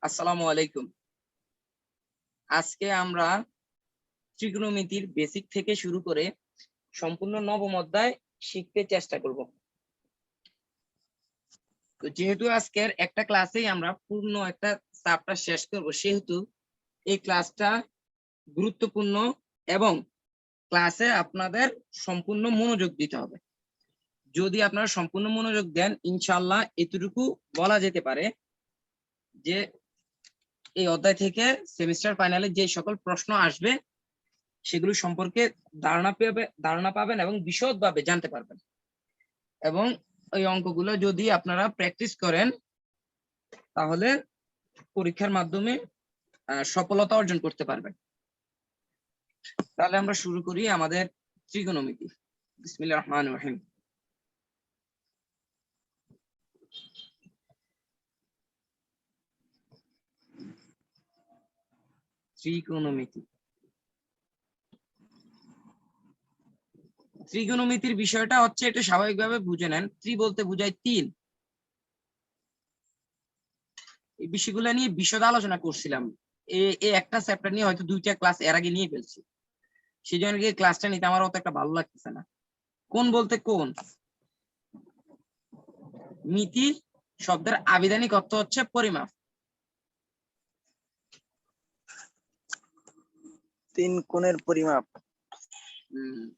আসসালামু আলাইকুম। আজকে আমরা ত্রিকোণমিতির বেসিক থেকে শুরু করে সম্পূর্ণ নবম অধ্যায় শিখতে চেষ্টা করব। তো যেহেতু আজকের একটা ক্লাসেই আমরা পূর্ণ একটা চ্যাপ্টার শেষ করব, সেহেতু এই ক্লাসটা গুরুত্বপূর্ণ এবং ক্লাসে আপনাদের সম্পূর্ণ মনোযোগ দিতে হবে। যদি আপনারা সম্পূর্ণ মনোযোগ দেন, ইনশাআল্লাহ এতটুকু বলা যেতে পারে যে এই অধ্যায় থেকে সেমিস্টার ফাইনালে যে সকল প্রশ্ন আসবে সেগুলো সম্পর্কে ধারণা পাবেন এবং বিশদভাবে জানতে পারবেন। এবং ওই অঙ্কগুলো যদি আপনারা প্র্যাকটিস করেন তাহলে পরীক্ষার মাধ্যমে সফলতা অর্জন করতে পারবেন। তাহলে আমরা শুরু করি আমাদের ত্রিকোণমিতি। বিসমিল্লাহির রহমানির রহিম। ত্রিকোণমিতি। ত্রিকোণমিতির বিষয়টা হচ্ছে, এটা স্বাভাবিকভাবে বুঝে নেন। ত্রি বলতে বোঝায় তিন। এই বিষয়গুলো নিয়ে বিশদ আলোচনা করছিলাম। এই একটা চ্যাপ্টার নিয়ে হয়তো দুইটা ক্লাস এর আগে নিয়ে ফেলছি, সেই জন্য ক্লাসটা নিতে আমার অত একটা ভালো লাগতেছে না। কোণ বলতে কোণ, মিতি শব্দের আবিধানিক অর্থ হচ্ছে পরিমাপ। তিন কোণের পরিমাপ।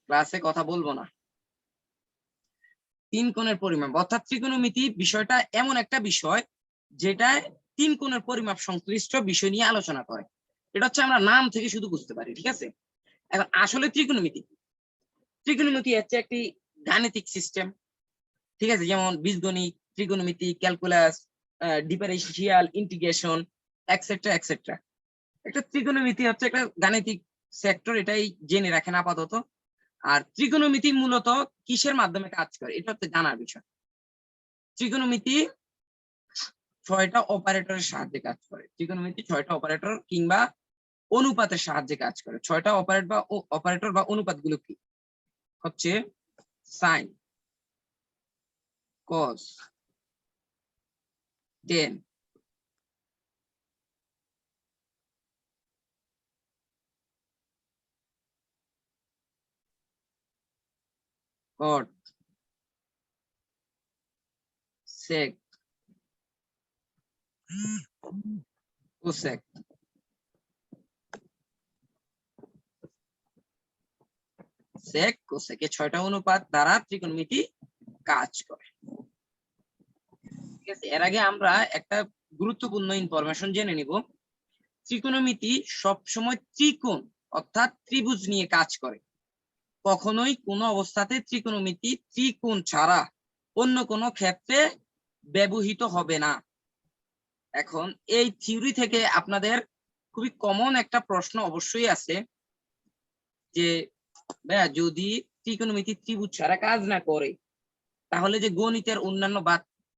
ক্লাসে কথা বলবো না। তিন কোণের পরিমাপ অর্থাৎ ত্রিকোণমিতি বিষয়টা এমন একটা বিষয় যেটা তিন কোণের পরিমাপ সংশ্লিষ্ট বিষয় নিয়ে আলোচনা করে। এটা হচ্ছে আমরা নাম থেকে শুধু বুঝতে পারি, ঠিক আছে। এখন আসলে ত্রিকোণমিতি হচ্ছে একটি গাণিতিক সিস্টেম, ঠিক আছে। যেমন বীজগণিত, ত্রিকোণমিতি, calculus, differential, integration, etcetera etcetera. একটা ত্রিকোণমিতি হচ্ছে একটা গাণিতিক সেক্টর, এটাই জেনে রাখেন আপাতত। আর ত্রিকোণমিতি মূলত কিসের মাধ্যমে কাজ করে এটা হচ্ছে জানার বিষয়। ত্রিকোণমিতি 6টা অপারেটরের সাহায্যে কাজ করে। ত্রিকোণমিতি 6টা অপারেটর কিংবা অনুপাতের সাহায্যে কাজ করে। 6টা অপারেটর বা অনুপাত গুলো কি হচ্ছে? সাইন, কস, টেন, কট, সেক, কোসেক। সেক, কোসেক, এই 6টা অনুপাত দ্বারা ত্রিকোণমিতি কাজ করে, ঠিক আছে। এর আগে আমরা একটা গুরুত্বপূর্ণ ইনফরমেশন জেনে নিব। ত্রিকোণমিতি সবসময় ত্রিকোণ অর্থাৎ ত্রিভুজ নিয়ে কাজ করে। কখনোই কোনো অবস্থাতে ত্রিকোণমিতি ত্রিকোণ ছাড়া অন্য কোনো ক্ষেত্রে ব্যবহৃত হবে না। এখন এই থিওরি থেকে আপনাদের খুবই কমন একটা প্রশ্ন অবশ্যই আছে যে ভাইয়া, যদি ত্রিকোণমিতি ত্রিভুজ ছাড়া কাজ না করে তাহলে যে গণিতের অন্যান্য বা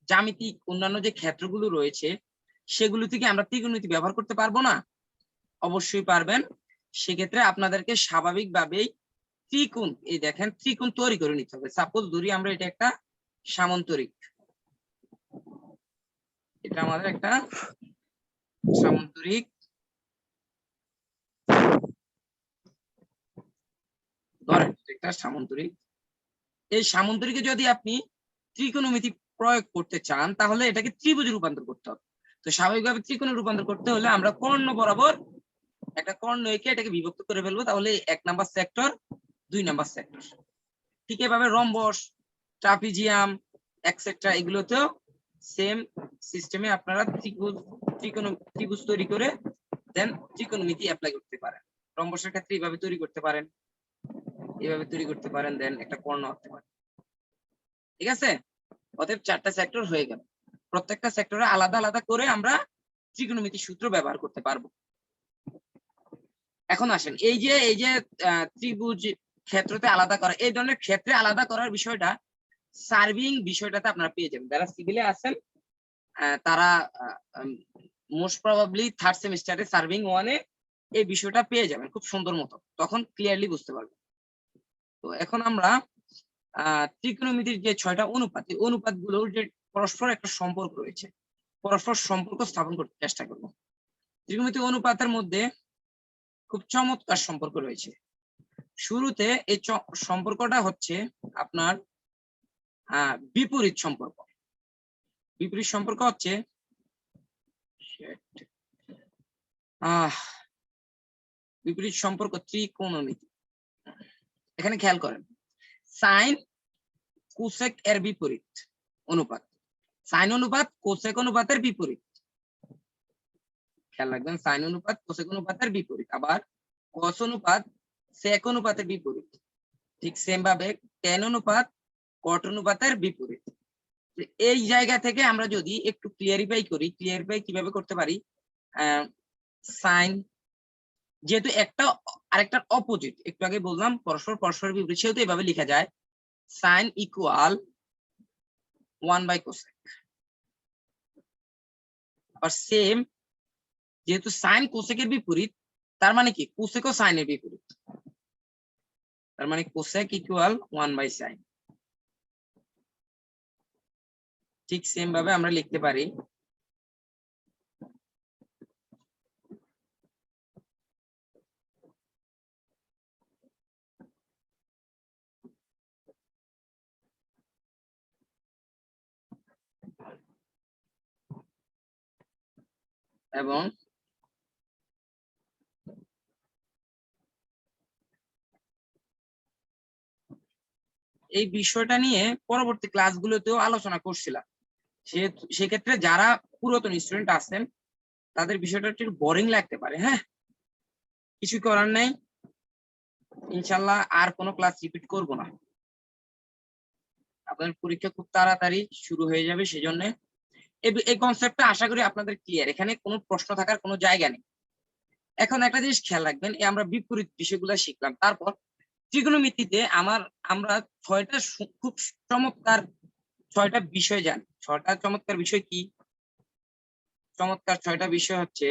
জ্যামিতিক অন্যান্য যে ক্ষেত্রগুলো রয়েছে সেগুলো থেকে আমরা ত্রিকোণমিতি ব্যবহার করতে পারবো না? অবশ্যই পারবেন। সেক্ষেত্রে আপনাদেরকে স্বাভাবিকভাবেই ত্রিকোণ, এই দেখেন, ত্রিকোণ তৈরি করে নিতে হবে। সাপোজ ধরি আমরা এটা একটা সামান্তরিক, এটা আমাদের একটা সামান্তরিক, ধরেন একটা সামান্তরিক। এই সামান্তরিকে যদি আপনি ত্রিকোণমিতি প্রয়োগ করতে চান তাহলে এটাকে ত্রিভুজে রূপান্তর করতে হবে। তো স্বাভাবিকভাবে ত্রিকোণে রূপান্তর করতে হলে আমরা কর্ণ বরাবর একটা কর্ণ এঁকে এটাকে বিভক্ত করে ফেলবো, তাহলে 1 নাম্বার সেক্টর, 2 নাম্বার সেক্টর। ঠিক এভাবে রম্বস, ট্রাপিজিয়াম এটসেট্রা এগুলোতেও সেম সিস্টেমে আপনারা ত্রিভুজ তৈরি করে দেন ত্রিকোণমিতি অ্যাপ্লাই করতে পারেন। রম্বসের ক্ষেত্রে এইভাবে তৈরি করতে পারেন, এইভাবে তৈরি করতে পারেন, দেন একটা কর্ণ আঁকতে পারেন, ঠিক আছে। অতএব 4টা সেক্টর হয়ে গেল। প্রত্যেকটা সেক্টরে আলাদা আলাদা করে আমরা ত্রিকোণমিতি সূত্র ব্যবহার করতে পারবো। এখন আসেন, এই যে ত্রিভুজ ক্ষেত্রতে আলাদা করা, এই ধরনের ক্ষেত্রে আলাদা করার বিষয়টা সার্ভিং বিষয়টাতে আপনারা পেয়ে যাবেন। যারা সিভিলে আছেন তারা মোস্ট প্রবাবলি 3rd সেমিস্টারে সার্ভিং 1-এ এই বিষয়টা পেয়ে যাবেন খুব সুন্দর মতো, তখন ক্লিয়ারলি বুঝতে পারবেন। তো এখন আমরা ত্রিকোণমিতির যে 6টা অনুপাত, এই অনুপাতগুলোর যে পরস্পর একটা সম্পর্ক রয়েছে, পরস্পর সম্পর্ক স্থাপন করতে চেষ্টা করব। ত্রিকোণমিতিক অনুপাতের মধ্যে খুব চমৎকার সম্পর্ক রয়েছে। শুরুতে এই সম্পর্কটা হচ্ছে আপনার বিপরীত সম্পর্ক। বিপরীত সম্পর্ক হচ্ছে বিপরীত সম্পর্ক ত্রিকোণমিতি। এখানে খেয়াল করেন, সাইন কোসেক এর বিপরীত অনুপাত, সাইন অনুপাত কোসেক অনুপাতের বিপরীত। খেয়াল রাখবেন, সাইন অনুপাত কোসেক অনুপাতের বিপরীত, আবার কস অনুপাত সেক অনুপাতের বিপরীত। ঠিক সেম ভাবে ট্যান অনুপাত কট অনুপাতের বিপরীত। এই জায়গা থেকে আমরা যদি একটু ক্লিয়ারিফাই করি, ক্লিয়ারিফাই কিভাবে করতে পারি, সাইন যেহেতু একটা আরেকটার অপোজিট, একটু আগে বললাম পরস্পর পরস্পরের বিপরীত, সেহেতু এভাবে লেখা যায় সাইন ইকুয়াল 1/কোসেক। আর সেম যেহেতু সাইন কোসেকের বিপরীত, তার মানে কি কোসেকও সাইনের বিপরীত, তার মানে কোসেক ইকুয়াল 1/সাইন। ঠিক সেম ভাবে আমরা লিখতে পারি এবং এই বিষয়টা নিয়ে পরবর্তী ক্লাসগুলোতেও আলোচনা করছিলাম। সেক্ষেত্রে যারা পুরাতন স্টুডেন্ট আছেন তাদের বিষয়টা একটু বোরিং লাগতে পারে, হ্যাঁ, কিছু করার নেই, ইনশাল্লাহ আর কোনো ক্লাস রিপিট করব না। আপনাদের পরীক্ষা খুব তাড়াতাড়ি শুরু হয়ে যাবে, সেজন্য এই কনসেপ্টটা আশা করি আপনাদের ক্লিয়ার, এখানে কোনো প্রশ্ন থাকার কোনো জায়গা নেই। এখন একটা জিনিস খেয়াল রাখবেন, আমরা বিপরীত বিষয়গুলো শিখলাম, তারপর ত্রিকোণমিতিতে আমরা 6টা খুব চমৎকার 6টা বিষয় জানি। 6টা চমৎকার বিষয় কি? চমৎকার 6টা বিষয় হচ্ছে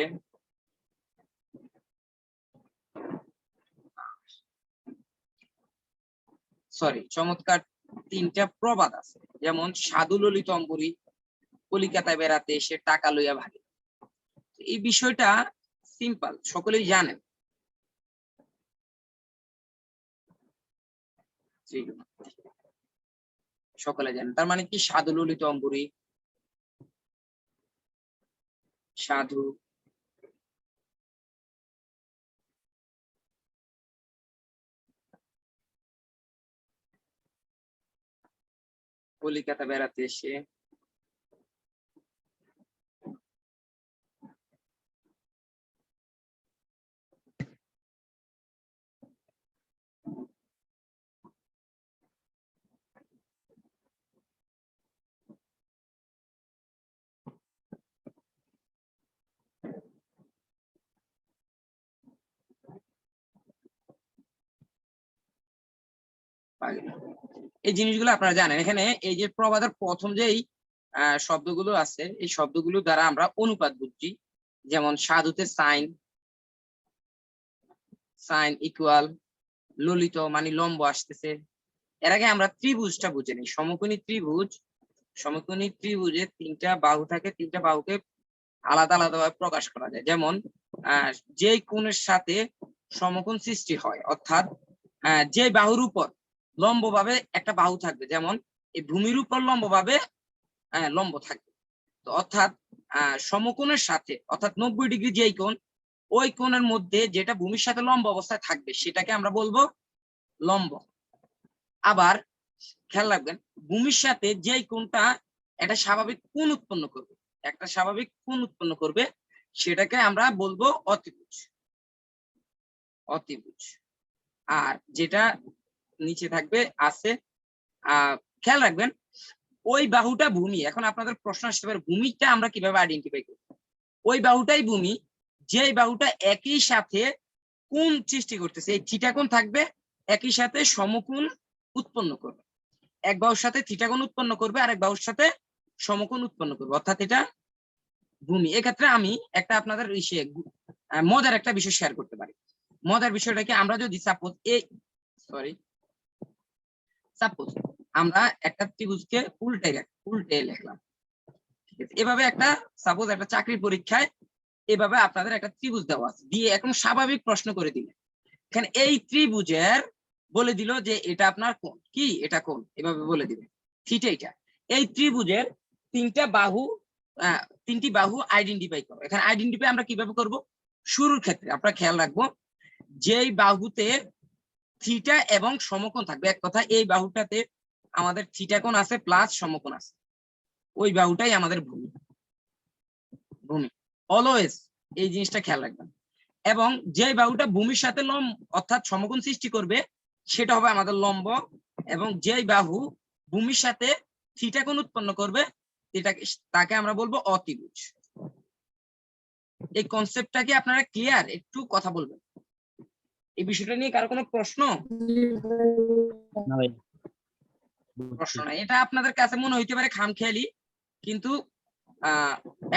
চমৎকার 3টা প্রবাদ আছে, যেমন সাধু ললিত অম্বরী কলিকাতায় বেড়াতে এসে টাকা লইয়া ভাগে। এই বিষয়টা সিম্পল, সকলেই জানেন। সকলে জানেন, তার মানে কি সাধু ললিত অম্বরী, সাধু কলিকাতা বেড়াতে এসে এই জিনিসগুলো আপনারা জানেন। এখানে এই যে প্রবাদের প্রথম যেই শব্দগুলো আছে, এই শব্দগুলো দ্বারা আমরা অনুপাত বুঝছি, যেমন সাধুতে সাইন, সাইন ইকুয়াল ললিত মানে লম্ব আসতেছে। এর আগে আমরা ত্রিভুজটা বুঝে নিই। সমকোণী ত্রিভুজ, সমকোণী ত্রিভুজে 3টা বাহু থাকে, 3টা বাহুকে আলাদা আলাদা ভাবে প্রকাশ করা যায়। যেমন যে কোণের সাথে সমকোণ সৃষ্টি হয়, অর্থাৎ যে বাহুর উপর লম্বভাবে একটা বাহু থাকবে, যেমন এই ভূমির উপর লম্বভাবে লম্ব থাকবে, তো অর্থাৎ সমকোণের সাথে, অর্থাৎ 90 ডিগ্রি যেই কোণ, ওই কোণের মধ্যে যেটা ভূমির সাথে লম্ব অবস্থায় থাকবে সেটাকে আমরা বলবো লম্ব। আবার খেয়াল রাখবেন, ভূমির সাথে যেই কোণটা একটা স্বাভাবিক কোণ উৎপন্ন করবে, একটা স্বাভাবিক কোণ উৎপন্ন করবে, সেটাকে আমরা বলবো অতিভুজ। অতিভুজ। আর যেটা নিচে থাকবে আছে, খেয়াল রাখবেন ওই বাহুটা ভূমি। এখন আপনাদের প্রশ্ন আসতে পারে ভূমিটা আমরা কিভাবে আইডেন্টিফাই করব? ওই বাহুটাই ভূমি, যে বাহুটা একই সাথে কোণ সৃষ্টি করতেছে, এই থিটা কোণ থাকবে, একই সাথে সমকোণ উৎপন্ন করবে। এক বাহুর সাথে থিটা কোণ উৎপন্ন করবে, আর এক বাহুর সাথে সমকোণ উৎপন্ন করবে, অর্থাৎ এটা ভূমি। এক্ষেত্রে আমি একটা আপনাদের মজার একটা বিষয় শেয়ার করতে পারি। মজার বিষয়টা কি, আমরা যদি সাপোজ সাপোজ আমরা একটা ত্রিভুজকে উল্টে লিখলাম, এভাবে একটা সাপোজ একটা চাকরির পরীক্ষায় এভাবে আপনাদের একটা ত্রিভুজ দেওয়া আছে, দিয়ে এখন স্বাভাবিক প্রশ্ন করে দিলে এখানে এই ত্রিভুজের বলে দিল যে এটা আপনার কোণ, কি এটা কোণ, এভাবে বলে দিবে থিটা এটা। এই ত্রিভুজের তিনটি বাহু আইডেন্টিফাই করো। এখানে আইডেন্টিফাই আমরা কিভাবে করব? শুরুর ক্ষেত্রে আপনারা খেয়াল রাখবো, যেই বাহুতে থিটা এবং সমকোণ থাকবে, এক কথা এই বাহুটাতে আমাদের থিটা কোণ আছে প্লাস সমকোণ আছে, ওই বাহুটাই আমাদের ভূমি। ভূমি অলওয়েজ এই জিনিসটা খেয়াল রাখবেন। এবং যে বাহুটা ভূমির সাথে লম্ব অর্থাৎ সমকোণ সৃষ্টি করবে সেটা হবে আমাদের লম্ব, এবং যে বাহু ভূমির সাথে থিটা কোণ উৎপন্ন করবে তাকে আমরা বলবো অতিভুজ। এই কনসেপ্টটা কি আপনারা ক্লিয়ার? একটু কথা বলবেন এই বিষয়টা নিয়ে। কারো কোনো প্রশ্ন? প্রশ্ন নাই। এটা আপনাদের কাছে মনে হইতে পারে খামখেয়ালি, কিন্তু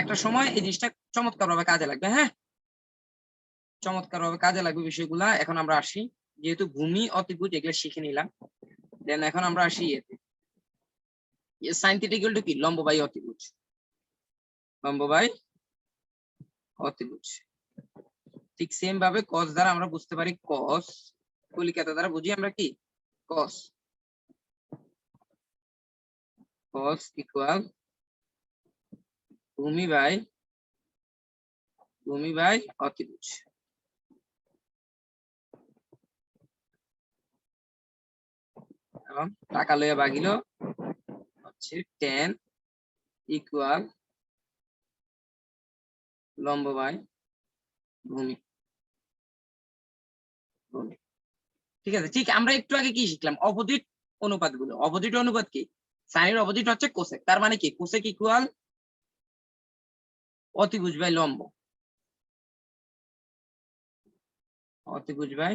একটা সময় এই জিনিসটা চমৎকার ভাবে কাজে লাগবে। হ্যাঁ, চমৎকার ভাবে কাজে লাগবে বিষয়গুলা। এখন আমরা আসি, যেহেতু ভূমি অতিভুজ এগুলো শিখে নিলাম, দেন এখন আমরা আসি এতে সাইন থিটা ইকুয়াল টু কি? লম্ব বাই অতিভুজ। লম্ব বাই অতিভুজ। ঠিক সেম ভাবে cos দ্বারা আমরা বুঝতে পারি cos, কলিকাতা দ্বারা বুঝি আমরা কি? cos। cos ইকুয়াল ভূমি বাই অতিভুজ। এবং টাকা লইয়া ভাগিল হচ্ছে tan ইকুয়াল লম্ব বাই ভূমি। ঠিক আছে, ঠিক আমরা একটু আগে কি শিখলাম? অপোজিট অনুপাত গুলো। অপোজিট অনুপাত কি? সাইনের অপোজিট হচ্ছে কোসেক। তার মানে কি? কোসেক ইকুয়াল অতিভুজ বাই লম্ব, অতিভুজ বাই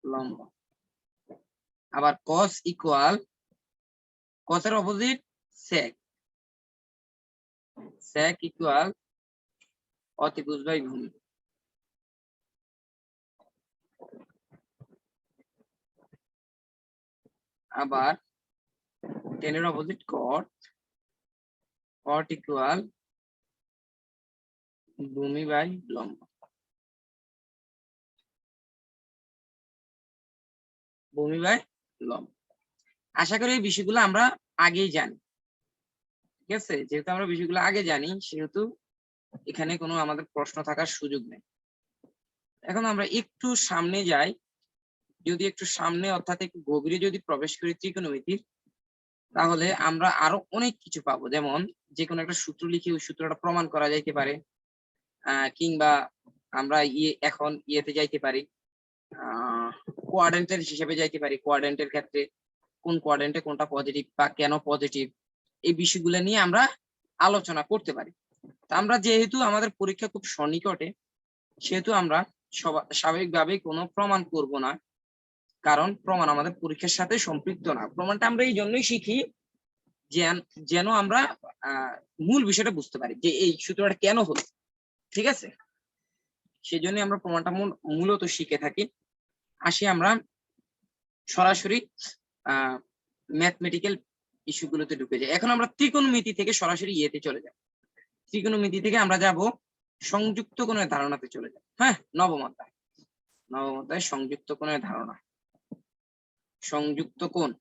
লম্ব। আবার cos ইকুয়াল, cos-এর অপোজিট sec, sec ইকুয়াল অতিভুজ বাই ভূমি। আবার tan-এর অপোজিট cot, cot ইকুয়াল ভূমি বাই লম্ব। ভূমি বাই লম্ব। আশা করি এই বিষয়গুলো আমরা আগেই জানি। ঠিক আছে, যেহেতু আমরা বিষয়গুলো আগে জানি সেহেতু এখানে কোনো আমাদের প্রশ্ন থাকার সুযোগ নেই। এখন আমরা একটু সামনে যাই, যদি একটু সামনে অর্থাৎ একটু গভীরে যদি প্রবেশ করি ত্রিকোণমিতির, তাহলে আমরা আরো অনেক কিছু পাবো। যেমন যে কোনো একটা সূত্র লিখে ওই সূত্রটা প্রমাণ করা যাইতে পারে, কিংবা আমরা এখন ইয়েতে যাইতে পারি, কোয়াড্রেন্টের হিসেবে যাইতে পারি। কোয়াড্রেন্টের ক্ষেত্রে কোন কোয়াড্রেন্টে কোনটা পজিটিভ বা কেন পজিটিভ, এই বিষয়গুলো নিয়ে আমরা আলোচনা করতে পারি। তা আমরা যেহেতু আমাদের পরীক্ষা খুব সন্নিকটে, সেহেতু আমরা স্বাভাবিকভাবেই কোনো প্রমাণ করব না, কারণ প্রমাণ আমাদের পরীক্ষার সাথে সম্পৃক্ত না। প্রমাণটা আমরা এই জন্যই শিখি যেন আমরা মূল বিষয়টা বুঝতে পারি যে এই সূত্রটা কেন হলো। ঠিক আছে, সেই জন্য আমরা প্রমাণটা মূলত শিখে থাকি। আসি আমরা সরাসরি ম্যাথমেটিক্যাল ইস্যুগুলোতে ঢুকে যাই। এখন আমরা ত্রিকোণমিতি থেকে সরাসরি ইয়েতে চলে যাব। ত্রিকোণমিতি থেকে আমরা যাব সংযুক্ত কোণের ধারণাতে চলে যাব। হ্যাঁ, নবম অধ্যায় সংযুক্ত কোণের ধারণা। সংযুক্ত কোণ,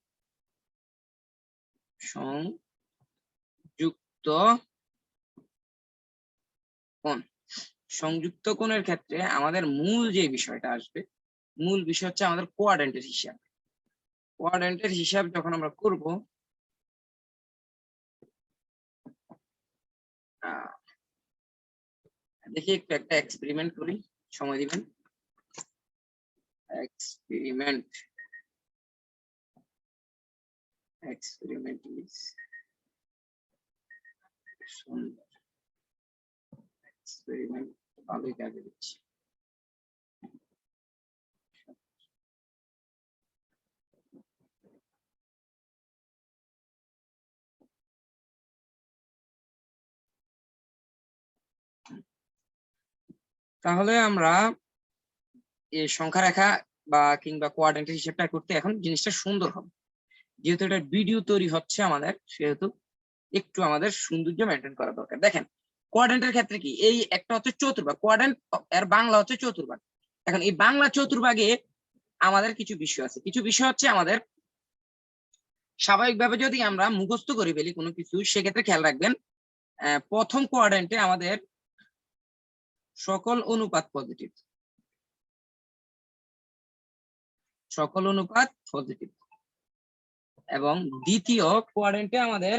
সংযুক্ত কোণের ক্ষেত্রে আমাদের মূল যে বিষয়টা আসবে, মূল বিষয় হচ্ছে আমাদের কোয়াড্রেন্টের হিসাব। কোয়াড্রেন্টের হিসাব যখন আমরা করব, দেখি একটু একটা এক্সপেরিমেন্ট করি, সময় দিবেন। এক্সপেরিমেন্ট ইজ সুন্দর। এক্সপেরিমেন্ট ভালোই কাজে দিচ্ছে। তাহলে আমরা এই সংখ্যা রেখা বা কিংবা কোয়াড্রেন্টের হিসাবটা করতে এখন জিনিসটা সুন্দর হবে। যেহেতু এটা ভিডিও তৈরি হচ্ছে আমাদের, সেহেতু একটু আমাদের সৌন্দর্য মেনটেন করা দরকার। দেখেন কোয়াড্রেন্টের ক্ষেত্রে কি, এই একটা হচ্ছে চতুর্ভাগ, কোয়াড্রেন্ট এর বাংলা হচ্ছে চতুর্ভাগ। এখন এই বাংলা চতুর্ভাগে আমাদের কিছু বিষয় আছে, কিছু বিষয় হচ্ছে আমাদের স্বাভাবিকভাবে যদি আমরা মুখস্থ করে ফেলি কোনো কিছু, সেক্ষেত্রে খেয়াল রাখবেন প্রথম কোয়াড্রেন্টে আমাদের সকল অনুপাত পজিটিভ, সকল অনুপাত পজিটিভ, এবং দ্বিতীয় কোয়াড্রেন্টে আমাদের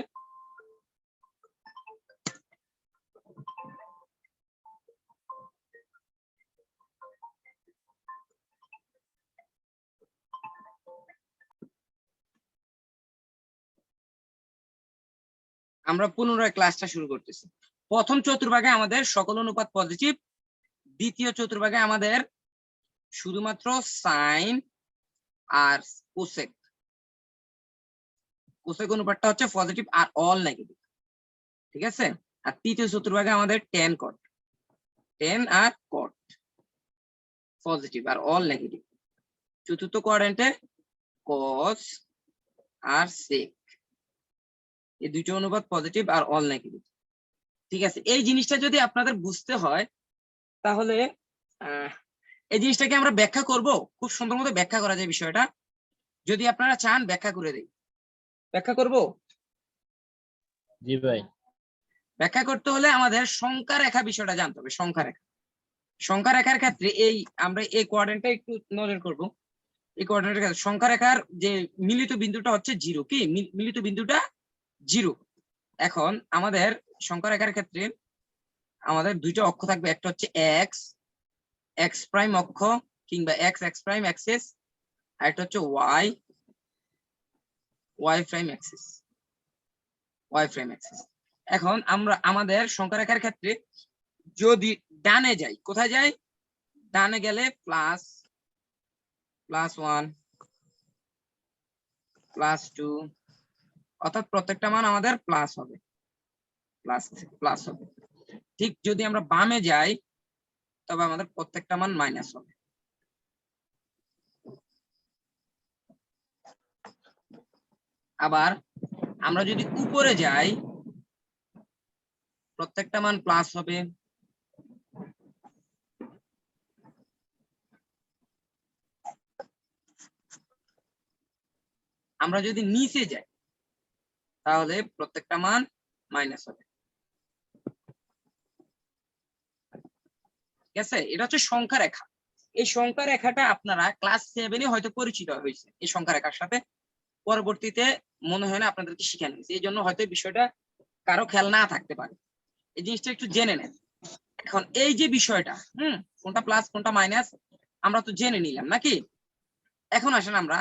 আমরা পুনরায় ক্লাসটা শুরু করতেছি। প্রথম চতুর্ভাগে আমাদের সকল অনুপাত পজিটিভ, দ্বিতীয় চতুর্ভাগে আমাদের শুধুমাত্র সাইন আর কোসেক, কোসেক অনুপাতটা হচ্ছে পজিটিভ আর অল নেগেটিভ, ঠিক আছে। আর তৃতীয় চতুর্ভাগে আমাদের টেন কট, টেন আর কট পজিটিভ আর অল নেগেটিভ। চতুর্থ কোয়াড্রেন্টে কস আর সেক, এই দুইটা অনুপাত পজিটিভ আর অল নেগেটিভ, ঠিক আছে। এই জিনিসটা যদি আপনাদের বুঝতে হয় তাহলে এই জিনিসটাকে আমরা ব্যাখ্যা করব, খুব সুন্দর মতো ব্যাখ্যা করা যায় বিষয়টা। যদি আপনারা চান ব্যাখ্যা করে দেই, ব্যাখ্যা করব। জি ভাই। ব্যাখ্যা করতে হলে আমাদের সংখ্যা রেখা বিষয়টা জানতে হবে। সংখ্যা রেখা, সংখ্যা রেখার ক্ষেত্রে এই আমরা এই কোয়াড্রেন্টটা একটু নজর করব। এই কোয়াড্রেন্টের ক্ষেত্রে সংখ্যা রেখার যে মিলিত বিন্দুটা হচ্ছে জিরো, কি মিলিত বিন্দুটা জিরো। এখন আমাদের সংখ্যা রেখার ক্ষেত্রে আমাদের দুইটা অক্ষ থাকবে, একটা হচ্ছে এক্স, এক্স প্রাইম অক্ষ কিংবা এক্স, এক্স প্রাইম অ্যাক্সিস, আর একটা হচ্ছে Y, Y prime axis, Y prime axis. এখন আমরা আমাদের সংখ্যা রেখার ক্ষেত্রে যদি ডানে যাই, কোথায় যাই, ডানে গেলে প্লাস, প্লাস 1, প্লাস 2, অর্থাৎ প্রত্যেকটা মান আমাদের প্লাস হবে, প্লাস প্লাস হবে। ঠিক যদি আমরা বামে যাই তবে আমাদের প্রত্যেকটা মান মাইনাস হবে। আবার আমরা যদি উপরে যাই প্রত্যেকটা মান প্লাস হবে, আমরা যদি নিচে যাই তাহলে প্রত্যেকটা মান মাইনাস হবে, ঠিক আছে। এটা হচ্ছে সংখ্যা রেখা। এই সংখ্যা রেখাটা আপনারা ক্লাস 7-এ হয়তো পরিচিত হয়েছে এই সংখ্যা রেখার সাথে, পরবর্তীতে মনে হয় না আপনাদেরকে শিখানো হয়েছে, এই জন্য হয়তো বিষয়টা কারো খেয়াল না থাকতে পারে। এই জিনিসটা একটু জেনে নেন। এখন এই যে বিষয়টা, কোনটা প্লাস কোনটা মাইনাস আমরা তো জেনে নিলাম নাকি। এখন আসেন আমরা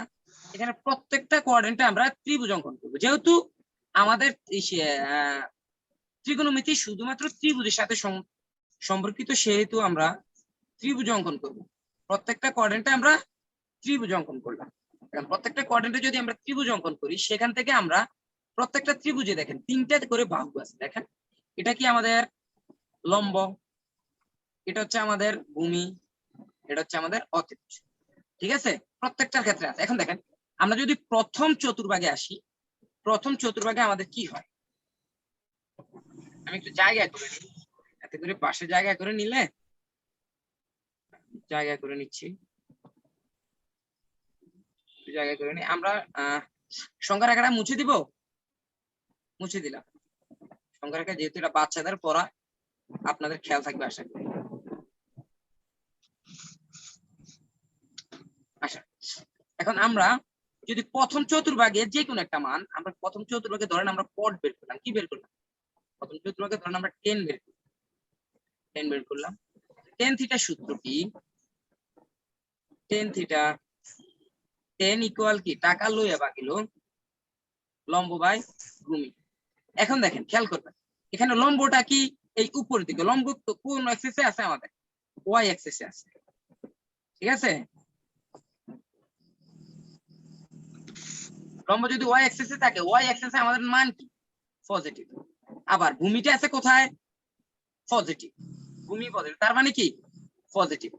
এখানে প্রত্যেকটা কোয়াড্রেন্টে আমরা ত্রিভুজ অঙ্কন করবো। যেহেতু আমাদের ত্রিকোণমিতি শুধুমাত্র ত্রিভুজের সাথে সম্পর্কিত, সেহেতু আমরা ত্রিভুজ অঙ্কন করব। প্রত্যেকটা কোয়াড্রেন্টে আমরা ত্রিভুজ অঙ্কন করলাম। এখন প্রত্যেকটা কোয়াড্রেন্টে যদি আমরা ত্রিভুজ অঙ্কন করি, সেখান থেকে আমরা প্রত্যেকটা ত্রিভুজে দেখেন 3টা করে বাহু আছে। দেখেন এটা কি আমাদের লম্ব, এটা হচ্ছে আমাদের ভূমি, এটা হচ্ছে আমাদের অতিভুজ, ঠিক আছে। প্রত্যেকটার ক্ষেত্রে আছে। এখন দেখেন আমরা যদি প্রথম চতুর্ভাগে আসি, প্রথম চতুর্ভাগে আমাদের কি হয়, আমি একটু জায়গা করে নিই, এতে করে পাশে জায়গা করে নিলে, জায়গা করে নিচ্ছি, জায়গা করে নিই। আমরা সংখ্যা রেখাটা মুছে দিব, মুছে দিলাম সংখ্যা রেখা, যেহেতু এটা বাচ্চাদের পড়া আপনাদের খেয়াল থাকবে আশা করি। আচ্ছা, এখন আমরা যদি প্রথম চতুর্ভাগে যে কোনো একটা মান, আমরা প্রথম চতুর্ভাগে ধরেন আমরা পদ বের করলাম, কি বের করলাম, প্রথম চতুর্ভাগে ধরেন আমরা 10 বের করলাম, 10 বের করলাম। tan থিটা সূত্র কি, tan থিটা, tan ইকুয়াল কি, টাকা লইয়া বাকিলো লম্ব বাই ভূমি। এখন দেখেন খেয়াল করবেন এখানে লম্বটা কি এই উপরের দিকে, লম্ব তো কোন অ্যাক্সিসে আছে, আমাদের ওয়াই অ্যাক্সিসে আছে, ঠিক আছে। লম্ব যদি ওয়াই অ্যাক্সিসে থাকে, ওয়াই অ্যাক্সিসে আমাদের মান কি, পজিটিভ। আবার ভূমিটা আছে কোথায়, পজিটিভ, ভূমি পজিটিভ, তার মানে কি পজিটিভ।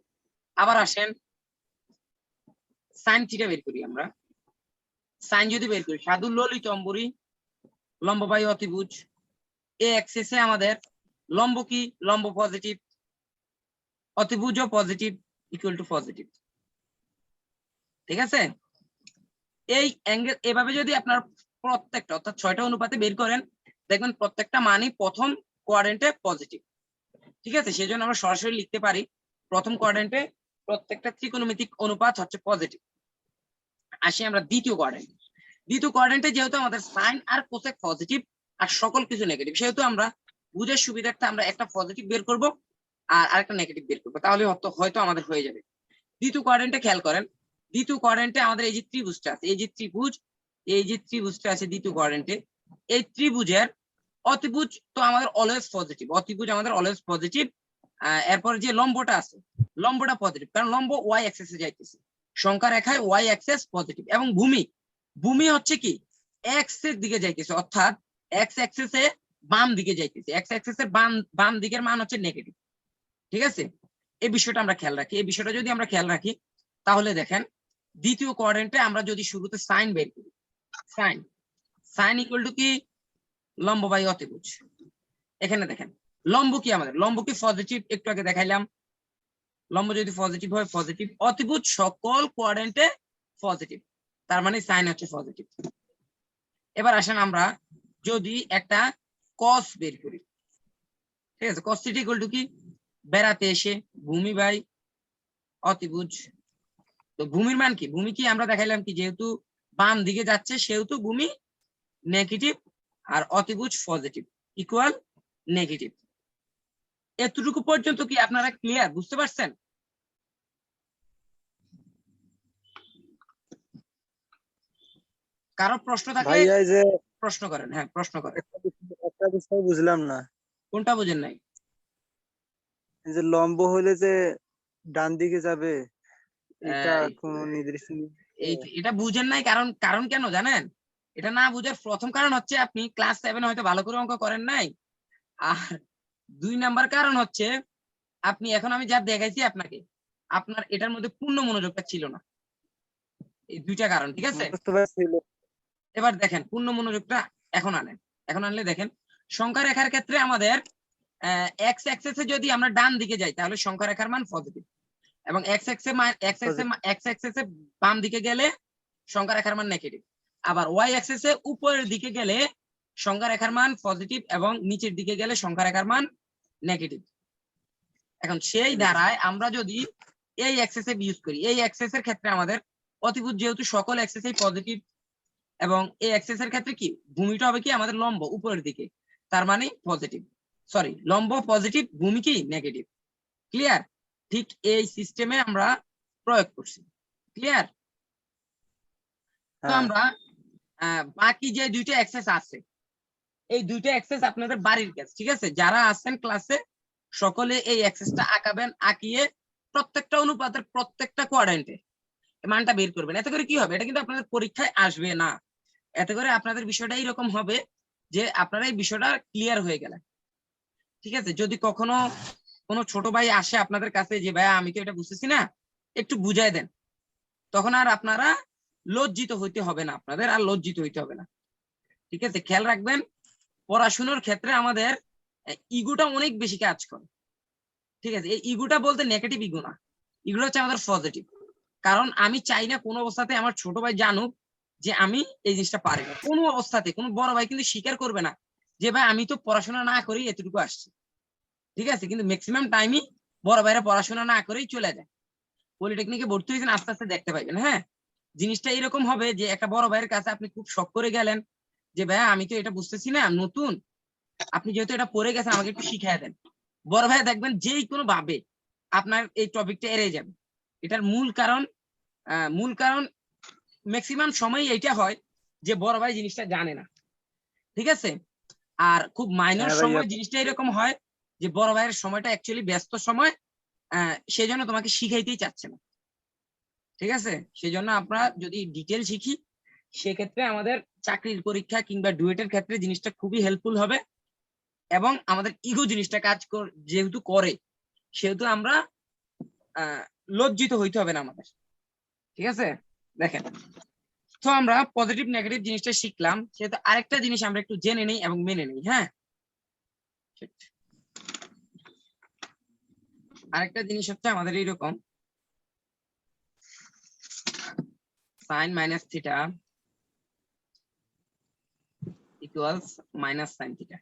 আবার আসেন সাইন থিটা বের করি আমরা। সাইন যদি বের করি, সাধু ললিত অম্বরী লম্ব বাই অতিভুজ, এই অ্যাক্সিসে আমাদের লম্ব কি, লম্ব পজিটিভ, অতিভুজও পজিটিভ, ইকুয়াল টু পজিটিভ। ঠিক আছে, এই অ্যাঙ্গেল এভাবে যদি আপনার প্রত্যেকটা অর্থাৎ 6টা অনুপাতে বের করেন, দেখবেন প্রত্যেকটা মানই প্রথম কোয়াড্রেন্টে পজিটিভ। ঠিক আছে, সেই জন্য আমরা সরাসরি লিখতে পারি প্রথম কোয়াড্রেন্টে প্রত্যেকটা ত্রিকোণমিতিক অনুপাত হচ্ছে পজিটিভ। আসি আমরা দ্বিতীয় কোয়াড্রেন্ট। দ্বিতীয় কোয়াড্রেন্টে যেহেতু আমাদের সাইন আর কোসেক পজিটিভ আর সকল কিছু নেগেটিভ, সেহেতু আমরা বুঝার সুবিধার্থে আমরা একটা পজিটিভ বের করব আর আরেকটা নেগেটিভ বের করবো, তাহলে হয়তো আমাদের হয়ে যাবে। দ্বিতীয় কোয়াড্রেন্টে খেয়াল করেন, দ্বিতীয় কোয়াড্রেন্টে আমাদের এই যে ত্রিভুজটা আছে, এই যে ত্রিভুজটা আছে দ্বিতীয় কোয়াড্রেন্টে, এই ত্রিভুজের অতিভুজ তো আমাদের অলওয়েজ পজিটিভ, অতিভুজ আমাদের অলওয়েজ পজিটিভ। এরপর যে লম্বটা আছে, লম্বটা পজিটিভ, কারণ লম্ব ওয়াই অ্যাক্সিসে যাইতেছে, সংখ্যা রেখায় ওয়াই অ্যাক্সিস পজিটিভ, এবং ভূমি হচ্ছে কি এক্স এর দিকে যাইতেছে, অর্থাৎ এক্স অ্যাক্সিসে বাম দিকে যাইতেছে, এক্স অ্যাক্সিসের বাম দিকের মান হচ্ছে নেগেটিভ। ঠিক আছে, এই বিষয়টা আমরা খেয়াল রাখি। এই বিষয়টা যদি আমরা খেয়াল রাখি তাহলে দেখেন দ্বিতীয় কোয়াড্রেন্টে আমরা যদি শুরুতে সাইন বের করি, সাইন ইকুয়াল টু কি লম্ব বাই অতিভুজ। এখানে দেখেন লম্ব কি আমাদের, লম্ব কি পজিটিভ, একটু আগে দেখাইলাম, লম্ব যদি পজিটিভ হয় পজিটিভ, অতিভুজ সকল কোয়াড্রেন্টে পজিটিভ, তার মানে সাইন হচ্ছে পজিটিভ। এবার আসেন আমরা যদি একটা কস বের করি, ঠিক আছে, কস থিটা ইকুয়াল টু কি বেড়াতে এসে ভূমি বাই অতিভুজ। তো ভূমির মান কি, ভূমি কি আমরা দেখাইলাম কি যেহেতু বাম দিকে যাচ্ছে সেহেতু ভূমি নেগেটিভ আর অতিভুজ পজিটিভ, ইকুয়াল নেগেটিভ। এতটুকু পর্যন্ত কি আপনারা ক্লিয়ার, বুঝতে পারছেন? কারো প্রশ্ন থাকলে ভাইয়া এই যে প্রশ্ন করেন। হ্যাঁ, প্রশ্ন করেন। একটা বিষয় বুঝলাম না, কোনটা বুঝেন নাই? এই যে লম্ব হলে যে ডান দিকে যাবে, এটা আহ, কোনো নির্দিষ্ট এটা বুঝেন নাই, কারণ কেন জানেন? এটা না বুঝার প্রথম কারণ হচ্ছে আপনি ক্লাস 7 হয়তো ভালো করে অঙ্ক করেন নাই, আর 2 নাম্বার কারণ হচ্ছে আপনি এখন আমি যা দেখাইছি আপনাকে, আপনার এটার মধ্যে পূর্ণ মনোযোগটা ছিল না। এই দুইটা কারণ, ঠিক আছে? বুঝতে পারছিল। এবার দেখেন পূর্ণ মনোযোগটা এখন আনলে দেখেন সংখ্যা রেখার ক্ষেত্রে আমাদের এক্স অ্যাক্সিসে যদি আমরা ডান দিকে যাই তাহলে সংখ্যা রেখার মান পজিটিভ, এবং এক্স অ্যাক্সিসে বাম দিকে গেলে সংখ্যা রেখার মান নেগেটিভ, আবার ওয়াই অ্যাক্সিসে উপরের দিকে গেলে সংখ্যা রেখার মান পজিটিভ এবং নিচের দিকে গেলে সংখ্যা রেখার মান নেগেটিভ। এখন সেই ধারায় আমরা যদি এই অ্যাক্সিসে ইউজ করি, এই অ্যাক্সিসের ক্ষেত্রে আমাদের অতিভুজ যেহেতু সকল অ্যাক্সিসেই পজিটিভ, এবং এই অ্যাক্সিসের ক্ষেত্রে কি ভূমিটা হবে কি আমাদের লম্ব উপরের দিকে, তার মানে পজিটিভ, সরি লম্ব পজিটিভ ভূমি কি নেগেটিভ। ক্লিয়ার? ঠিক এই সিস্টেমে আমরা প্রয়োগ করছি। ক্লিয়ার? তো আমরা বাকি যে দুইটা অ্যাক্সেস আছে, এই দুইটা অ্যাক্সেস আপনাদের বাড়ির কাছে, ঠিক আছে, যারা আছেন ক্লাসে সকলে এই অ্যাক্সেসটা আঁকাবেন, আঁকিয়ে প্রত্যেকটা অনুপাতের প্রত্যেকটা কোয়াড্রেন্টে মানটা বের করবেন। এতে করে কি হবে, এটা কিন্তু আপনাদের পরীক্ষায় আসবে না, এতে করে আপনাদের বিষয়টা এইরকম হবে যে আপনারা এই বিষয়টা ক্লিয়ার হয়ে গেলেন। ঠিক আছে, যদি কখনো কোনো ছোট ভাই আসে আপনাদের কাছে যে ভাইয়া আমি তো এটা বুঝতেছি না, একটু বুঝাই দেন, তখন আর আপনারা লজ্জিত হইতে হবে না, আপনাদের আর লজ্জিত হইতে হবে না। ঠিক আছে, খেয়াল রাখবেন পড়াশোনার ক্ষেত্রে আমাদের ইগোটা অনেক বেশি কাজ করে। ঠিক আছে, এই ইগোটা বলতে নেগেটিভ ইগো না, ইগোটা হচ্ছে আমাদের পজিটিভ। কারণ আমি চাই না কোনো অবস্থাতে আমার ছোট ভাই জানুক যে আমি এই জিনিসটা পারি না, কোনো অবস্থাতে কোনো বড় ভাই কিন্তু স্বীকার করবে না যে ভাই আমি তো পড়াশোনা না করেই এতটুকু আসছি। ঠিক আছে, কিন্তু ম্যাক্সিমাম টাইমই বড় ভাইরা পড়াশোনা না করেই চলে যায়, পলিটেকনিকে ভর্তি হয়েছেন আস্তে আস্তে দেখতে পাইবেন। হ্যাঁ, জিনিসটা এরকম হবে যে একটা বড় ভাইয়ের কাছে আপনি খুব শখ করে গেলেন যে ভাইয়া আমি তো এটা বুঝতেছি না, নতুন, আপনি যেহেতু এটা পড়ে গেছেন আমাকে একটু শিখিয়ে দেন। বড় ভাই দেখবেন যেই কোনো ভাবে আপনার এই টপিকটা এড়িয়ে যাবে। এটার মূল কারণ ম্যাক্সিমাম সময় এইটা হয় যে বড় ভাই জিনিসটা জানে না। ঠিক আছে, আর খুব মাইনর সময় জিনিসটা এরকম হয় যে বড় ভাইয়ের সময়টা অ্যাকচুয়ালি ব্যস্ত সময়, সেই জন্য তোমাকে শিখাইতেই চাচ্ছে না। ঠিক আছে, সেই জন্য আমরা যদি ডিটেল শিখি সেক্ষেত্রে আমাদের চাকরির পরীক্ষা কিংবা ডুয়েটের ক্ষেত্রে জিনিসটা খুবই হেল্পফুল হবে, এবং আমাদের ইগো জিনিসটা যেহেতু করে সেহেতু আমরা লজ্জিত হইতে হবে না আমাদের। ঠিক আছে, দেখেন তো আমরা পজিটিভ নেগেটিভ জিনিসটা শিখলাম, সেহেতু আরেকটা জিনিস আমরা একটু জেনে নিই এবং মেনে নিই। হ্যাঁ, আরেকটা জিনিস হচ্ছে আমাদের এইরকম, sine minus theta equals minus sine theta.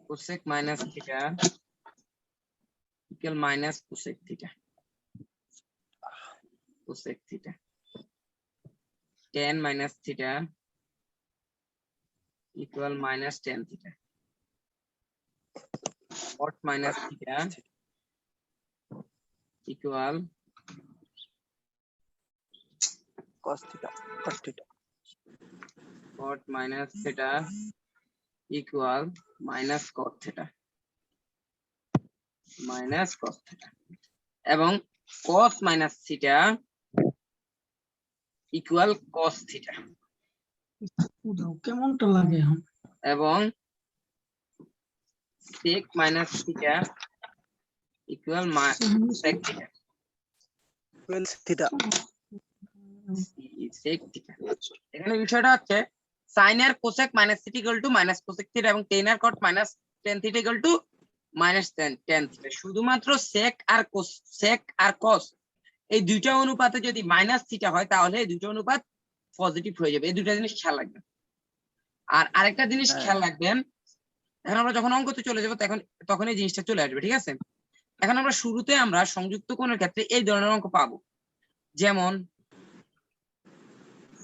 Cosec minus theta equal minus cosec theta. Cosec theta tan minus theta equal minus tan theta. cot minus theta equal cos theta, cos theta. cot minus theta equal minus cot theta, minus cos theta. এবং cos minus theta equal cos theta. কেমনটা লাগে এখন? এবং sec minus theta equal sec theta. Well, theta. sec theta. এখানে বিষয়টা হচ্ছে sin এর cosec minus theta equal to minus cosec theta এবং tan এর cot minus tan theta equal to minus tan theta. শুধুমাত্র sec আর cos এই দুইটা অনুপাতে যদি মাইনাস থিটা হয় তাহলে এই দুইটা অনুপাত পজিটিভ হয়ে যাবে। এই দুইটা জিনিস খেয়াল রাখবেন। আর আরেকটা জিনিস খেয়াল রাখবেন, এখন আমরা যখন অঙ্কতে চলে যাবো তখন এই জিনিসটা চলে আসবে। ঠিক আছে, এখন আমরা শুরুতে আমরা সংযুক্ত কোণের ক্ষেত্রে এই ধরনের অঙ্ক পাবো, যেমন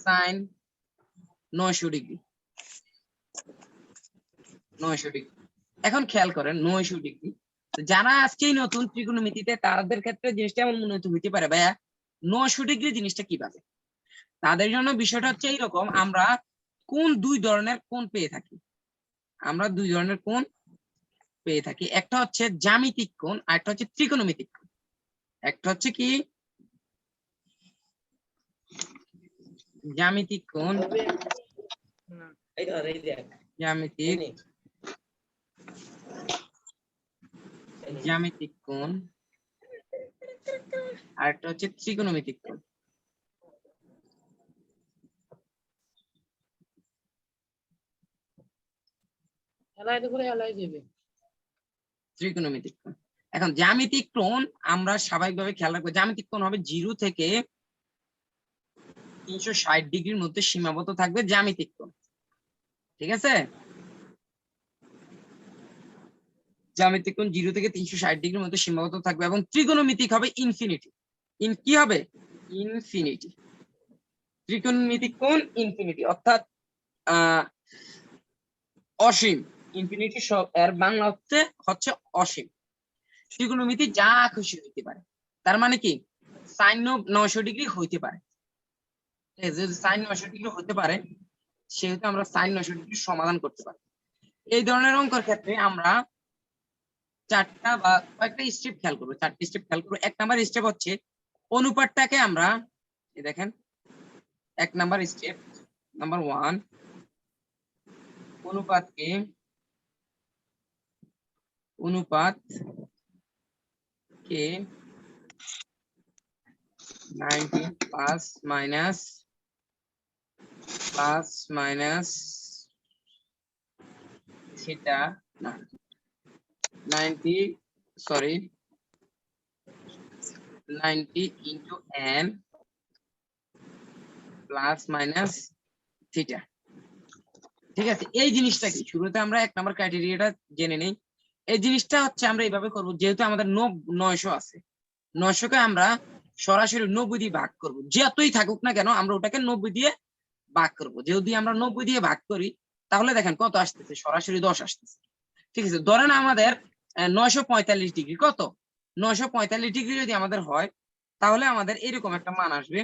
সাইন 900 ডিগ্রি। এখন খেয়াল করেন 900 ডিগ্রি, যারা আজকেই নতুন ত্রিকোণমিতিতে তাদের ক্ষেত্রে জিনিসটা এমন মনে হতে পারে ভাইয়া 900 ডিগ্রি জিনিসটা কিভাবে। তাদের জন্য বিষয়টা হচ্ছে এইরকম, আমরা কোন দুই ধরনের কোণ পেয়ে থাকি। আমরা দুই ধরনের কোণ পেয়ে থাকি, একটা হচ্ছে জ্যামিতিক কোণ আর একটা হচ্ছে ত্রিকোণমিতিক কোণ। একটা হচ্ছে কি জ্যামিতিক কোণ, জ্যামিতিক কোণ আর একটা হচ্ছে ত্রিকোণমিতিক কোণ। ত্রিকোণমিতিক কোণ। এখন জ্যামিতিক কোণ আমরা স্বাভাবিকভাবে খেয়াল রাখবো, জ্যামিতিক কোণ হবে 0 থেকে 360 ডিগ্রির মধ্যে সীমাবদ্ধ থাকবে জ্যামিতিক কোণ। ঠিক আছে, জ্যামিতিক কোণ 0 থেকে 360 ডিগ্রির মধ্যে সীমাবদ্ধ থাকবে এবং ত্রিকোণমিতিক হবে ইনফিনিটি। কি হবে? ইনফিনিটি। ত্রিকোণমিতিক কোণ ইনফিনিটি অর্থাৎ অসীম। ইনফিনিটি এর বাংলা হচ্ছে অসীম। ত্রিকোণমিতি যা খুশি হইতে পারে, তার মানে কি সাইন 900 ডিগ্রি হইতে পারে। যদি সাইন 900 ডিগ্রি হতে পারে সেহেতু আমরা সাইন 900 ডিগ্রি সমাধান করতে পারি। এই ধরনের অঙ্কের ক্ষেত্রে আমরা চারটা বা কয়েকটা স্টেপ খেয়াল করবো, 4টি স্টেপ খেয়াল করবো। 1 নাম্বার স্টেপ হচ্ছে অনুপাতটাকে আমরা দেখেন 1 number step number 1 অনুপাতকে 90 plus minus theta না 90 into n plus minus theta. ঠিক আছে, এই জিনিসটা কি শুরুতে আমরা 1 নাম্বার ক্রাইটেরিয়াটা জেনে নেই। এই জিনিসটা হচ্ছে আমরা এইভাবে করব, যেহেতু আমাদের 900 আছে, 900 কে আমরা সরাসরি 90 দিয়ে ভাগ করব। যতই থাকুক না কেন আমরা ওটাকে 90 দিয়ে ভাগ করব। যদি আমরা 90 দিয়ে ভাগ করি তাহলে দেখেন কত আসতেছে, সরাসরি 10 আসতেছে। ঠিক আছে, ধরেন আমাদের 945 ডিগ্রি, কত 945 ডিগ্রি যদি আমাদের হয় তাহলে আমাদের এরকম একটা মান আসবে।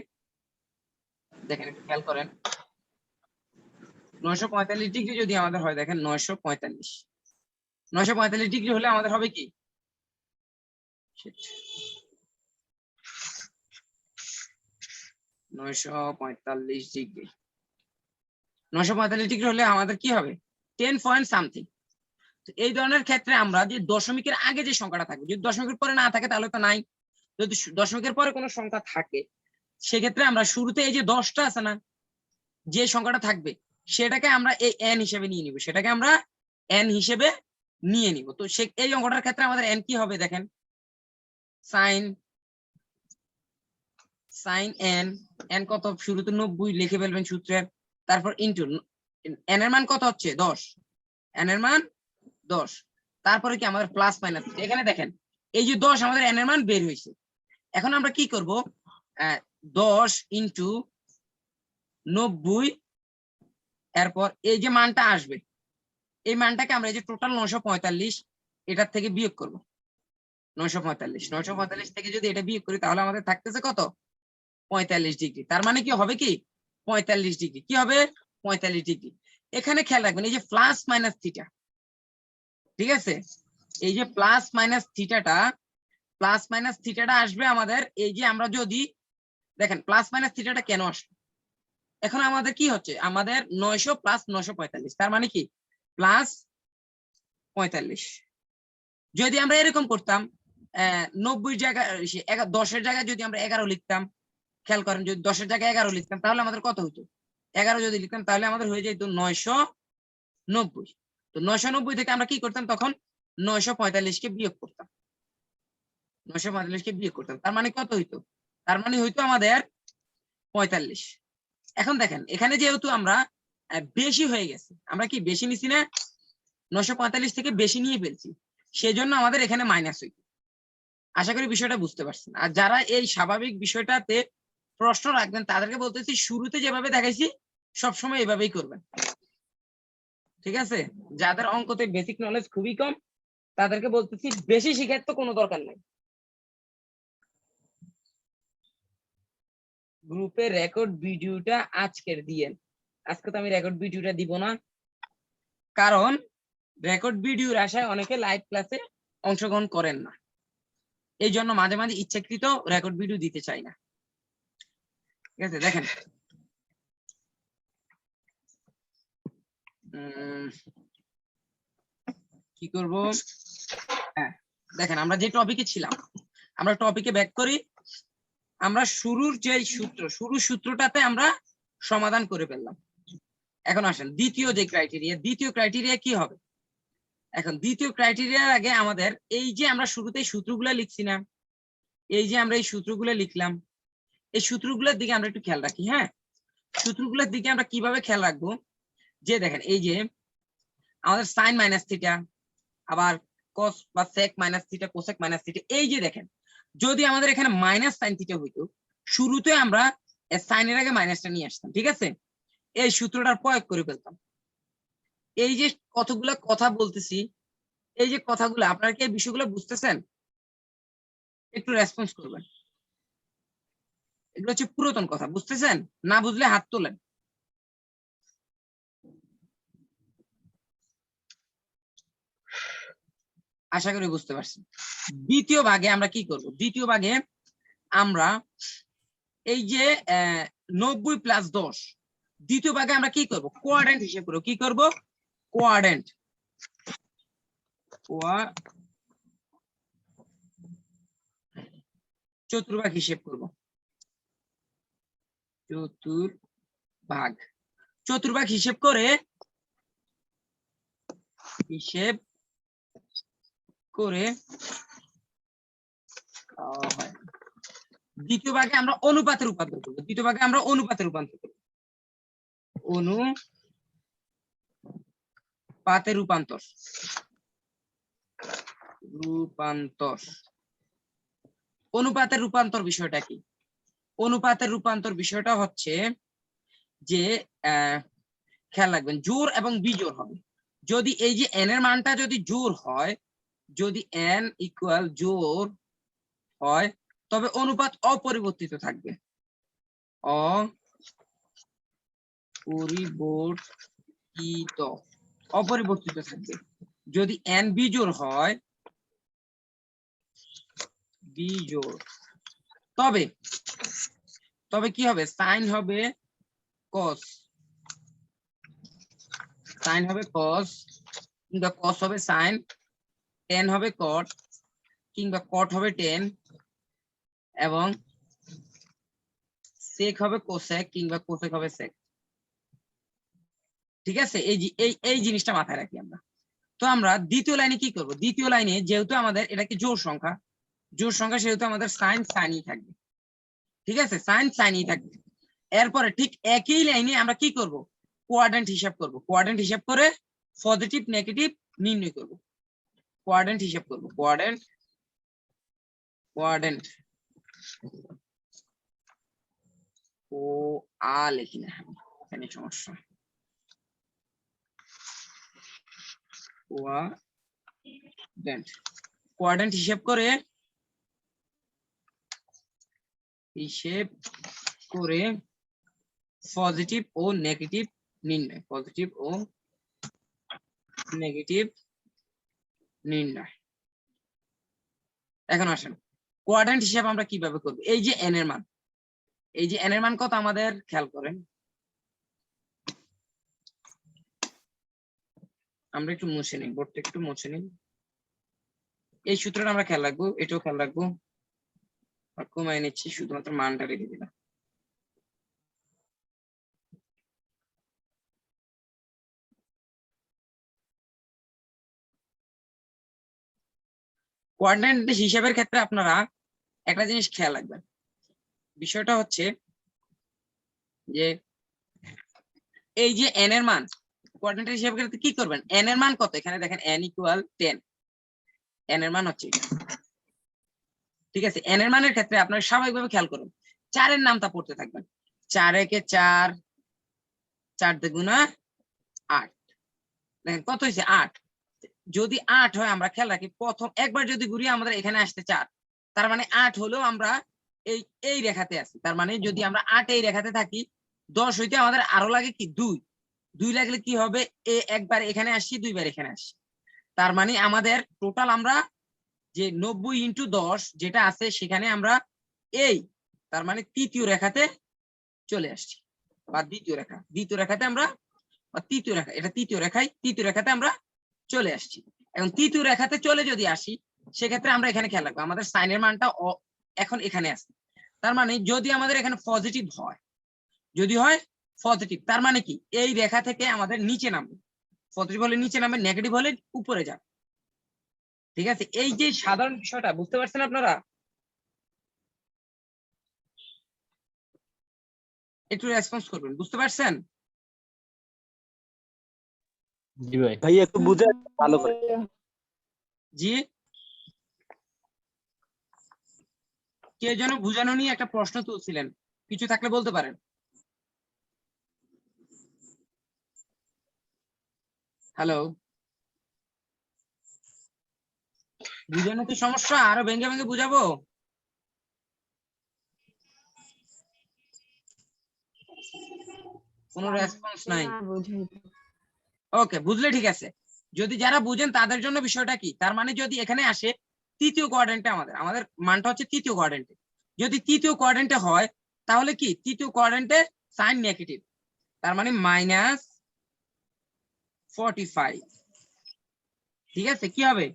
দেখেন একটু খেয়াল করেন, 945 ডিগ্রি যদি আমাদের হয়, দেখেন 945 ডিগ্রি হলে আমাদের হবে কি 945 ডিগ্রি। 945 ডিগ্রি হলে আমাদের কি হবে 10 পয়েন্ট সামথিং। তো এই ধরনের ক্ষেত্রে আমরা যে দশমিকের আগে যে সংখ্যাটা থাকবে, যদি দশমিকের পরে না থাকে তাহলে তো নাই, যদি দশমিকের পরে কোনো সংখ্যা থাকে সেক্ষেত্রে আমরা শুরুতে এই যে 10টা আছে না, যে সংখ্যাটা থাকবে সেটাকে আমরা এই n হিসেবে নিয়ে নিব, সেটাকে আমরা n হিসেবে নিয়ে নিব। তো এই অঙ্কটার ক্ষেত্রে আমাদের n কি হবে দেখেন, sin n কত, শুরুতে 90 লিখে ফেলবেন সূত্রের, তারপর ইনটু n এর মান কত হচ্ছে 10, n এর মান 10, তারপরে কি আমাদের প্লাস মাইনাস, এখানে দেখেন এই যে 10 আমাদের n এর মান বের হয়েছে। এখন আমরা কি করব, 10 ইনটু 90, এরপর এই যে মানটা আসবে এই মানটাকে আমরা এই যে টোটাল 945 এটার থেকে বিয়োগ করব। 945 থেকে যদি এটা বিয়োগ করি তাহলে আমাদের থাকতেছে কত, 45 ডিগ্রি। তার মানে কি হবে, কি 45 ডিগ্রি, কি হবে 45 ডিগ্রি। এখানে খেয়াল রাখবেন এই যে প্লাস মাইনাস থিটা, ঠিক আছে, এই যে প্লাস মাইনাস থিটাটা আসবে আমাদের, এই যে আমরা যদি দেখেন প্লাস মাইনাস থিটাটা কেন আসবে, এখন আমাদের কি হচ্ছে, আমাদের 900 প্লাস 945, তার মানে কি প্লাস 45। যদি আমরা এরকম করতাম 90 জায়গায় 10-এর জায়গায় যদি আমরা 11 লিখতাম, খেয়াল করেন যদি 10-এর জায়গায় 11 লিখতাম তাহলে আমাদের কত হতো, 11 যদি লিখতাম তাহলে আমাদের হয়ে যেত 990। তো 990 থেকে আমরা কি করতাম তখন 945-কে বিয়োগ করতাম, 945-কে বিয়োগ করতাম, তার মানে কত হইতো, তার মানে হইতো আমাদের 45। এখন দেখেন এখানে যেহেতু আমরা বেশি হয়ে গেছে, আমরা কি বেশি নিছি না, 945 থেকে বেশি নিয়ে ফেলছি, সেজন্য আমাদের এখানে মাইনাস হইতো। আশা করি বিষয়টা বুঝতে পারছেন। আর যারা এই স্বাভাবিক বিষয়টাতে প্রশ্ন রাখবেন তাদেরকে বলতেছি শুরুতে যেভাবে দেখাইছি সবসময় এভাবেই করবেন, ঠিক আছে। যাদের অঙ্কতে বেসিক নলেজ খুবই কম তাদেরকে বলতেছি বেশি শিখার তো কোনো দরকার নাই। গ্রুপে রেকর্ড ভিডিওটা আজকের দিয়েন, আজকে তো আমি রেকর্ড ভিডিওটা দিব না, কারণ রেকর্ড ভিডিওর আশায় অনেকে লাইভ ক্লাসে অংশগ্রহণ করেন না, এই জন্য মাঝে মাঝে ইচ্ছাকৃত রেকর্ড ভিডিও দিতে চাই না, ঠিক আছে। দেখেন কি করব, হ্যাঁ দেখেন আমরা যে টপিকে ছিলাম, আমরা টপিকে ব্যাক করি, আমরা শুরুর যে সূত্রটাতে আমরা সমাধান করে ফেললাম। এখন আসেন দ্বিতীয় যে ক্রাইটেরিয়া কি হবে। এখন দ্বিতীয় ক্রাইটেরিয়ার আগে আমাদের এই যে আমরা শুরুতেই সূত্রগুলো লিখছি না, এই যে আমরা এই সূত্রগুলো লিখলাম, এই সূত্রগুলোর দিকে আমরা একটু খেয়াল রাখি। হ্যাঁ, সূত্রগুলোর দিকে আমরা কিভাবে খেয়াল রাখবো, যে দেখেন এই যে আমাদের সাইন মাইনাস থিটা, আবার কস বা sec minus theta, cosec minus theta, এই যে দেখেন যদি আমাদের এখানে মাইনাস সাইন থিটা হইতো, শুরুতে আমরা সাইনের আগে মাইনাসটা নিয়ে আসতাম, ঠিক আছে, এই সূত্রটার প্রয়োগ করে ফেলতাম। এই যে কতগুলো কথা বলতেছি, এই যে কথাগুলো আপনারা কি এই বিষয়গুলো বুঝতেছেন, একটু রেসপন্স করবেন। এগুলো হচ্ছে পুরাতন কথা, বুঝতেছেন, না বুঝলে হাত তোলেন। আশা করি বুঝতে পারছি। দ্বিতীয় ভাগে আমরা কি করব, দ্বিতীয় ভাগে আমরা এই যে 90 প্লাস 10, দ্বিতীয় ভাগে আমরা কি করব, কোয়াড্রেন্ট হিসেব করব, কি করব, কোয়াড্রেন্ট, চতুর্ভাগ হিসেব করব, চতুর্ভাগ হিসেব করে দ্বিতীয় ভাগে আমরা অনুপাতে রূপান্তর করব, অনুপাতের রূপান্তর বিষয়টা কি, অনুপাতের রূপান্তর বিষয়টা হচ্ছে যে খেয়াল রাখবেন জোর এবং বিজোড় হবে। যদি এই যে n এর মানটা যদি জোর হয়, যদি n ইকুয়াল জোর হয় তবে অনুপাত অপরিবর্তিত থাকবে, অপরিবর্তিত থাকবে। যদি n বিজোড় হয়, তবে কি হবে, সাইন হবে কস, কিংবা কস হবে সাইন, টেন হবে কট, কিংবা কট হবে টেন, এবং সেক হবে কোসেক, কিংবা কোসেক হবে সেক। ঠিক আছে, এই জিনিসটা মাথায় রাখি আমরা। তো আমরা দ্বিতীয় লাইনে কি করব? দ্বিতীয় লাইনে যেহেতু আমাদের এটাকে জোড় সংখ্যা সেহেতু আমাদের সাইন সাইনই থাকবে। ঠিক আছে, সাইন সাইনই থাকবে। এরপরে ঠিক একই লাইনে আমরা কি করব? কোয়াড্রেন্ট হিসাব করব। কোয়াড্রেন্ট হিসাব করে পজিটিভ নেগেটিভ নির্ণয় করব। কোয়াড্রেন্ট হিসাব করব। কোয়াড্রেন্ট ও লিখি না, এখানে সমস্যা। কোয়াড্রেন্ট হিসাব করে পজিটিভ ও নেগেটিভ নির্ণয়। পজিটিভ ও নেগেটিভ নির্ণয়। এখন আসেন কোয়াড্রেন্ট হিসাব আমরা কিভাবে করব? এই যে n এর মান, এই যে n এর মান কত আমাদের খেয়াল করেন। আমরা একটু মুছে নিই, বোর্ডটা একটু মুছে নিই। এই সূত্রটা আমরা খেয়াল রাখবো, এটাও খেয়াল রাখবো। আর কমায় নিচ্ছি, শুধুমাত্র মানটা রেখে দিলাম। কোয়াড্রেন্ট হিসাবের ক্ষেত্রে আপনারা একটা জিনিস খেয়াল রাখবেন। বিষয়টা হচ্ছে যে এই যে n এর মান, কোয়াড্রেন্ট হিসাবের ক্ষেত্রে কি করবেন? n এর মান কত? এখানে দেখেন n = 10, n এর মান হচ্ছে এটা। ঠিক আছে, n এর মানের ক্ষেত্রে আপনারা স্বাভাবিকভাবে খেয়াল করুন, 4 এর নামটা পড়তে থাকবেন। 4 একে 4, 4 দুগুণা 8, দেখেন কত হয়েছে? 8। যদি 8 হয় আমরা খেয়াল রাখি, প্রথম একবার যদি ঘুরিয়ে আমাদের এখানে আসতে 4, তার মানে 8 হলেও আমরা এই রেখাতে আছি। তার মানে যদি আমরা 8 এই রেখাতে থাকি, 10 হইতে আমাদের আরো লাগে কি? 2 লাগলে কি হবে? একবার এখানে আসি, 2 বার এখানে আসি। তার মানে আমাদের টোটাল আমরা যে 90 × 10 যেটা আছে সেখানে আমরা তার মানে তৃতীয় রেখাতে চলে আসছি, বা দ্বিতীয় রেখাতে আমরা, বা তৃতীয় রেখা, এটা তৃতীয় রেখাতে আমরা চলে আসছি। এখন তৃতীয় রেখাতে চলে যদি আসি, সেক্ষেত্রে আমরা এখানে খেয়াল রাখবো আমাদের সাইনের মানটা এখন এখানে আছে। তার মানে যদি আমাদের এখানে পজিটিভ হয়, যদি হয় পজিটিভ, তার মানে কি? এই রেখা থেকে আমাদের নিচে নামবে। পজিটিভ হলে নিচে নামবে, নেগেটিভ হলে উপরে যাবে। ঠিক আছে, এই যে সাধারণ বিষয়টা বুঝতে পারছেন আপনারা? একটু রেসপন্স করবেন, বুঝতে পারছেন? জি ভাই। ভাই একটু বুঝে ভালো করে। জি, কে যেন বুঝানো নিয়ে একটা প্রশ্ন তুলছিলেন, কিছু থাকলে বলতে পারেন। হ্যালো, বুঝানো তো সমস্যা, আরো ভেঙে ভেঙে বুঝাবো? কোনো রেসপন্স নাই। ওকে, বুঝলে ঠিক আছে। যদি যারা বুঝেন তাদের জন্য বিষয়টা কি, তার মানে যদি এখানে আসে তৃতীয় কোয়াড্রেন্টে, আমাদের মানটা হচ্ছে তৃতীয় কোয়াড্রেন্টে। যদি তৃতীয় কোয়াড্রেন্টে হয় তাহলে কি? তৃতীয় কোয়াড্রেন্টে সাইন নেগেটিভ, তার মানে -45। ঠিক আছে, কি হবে?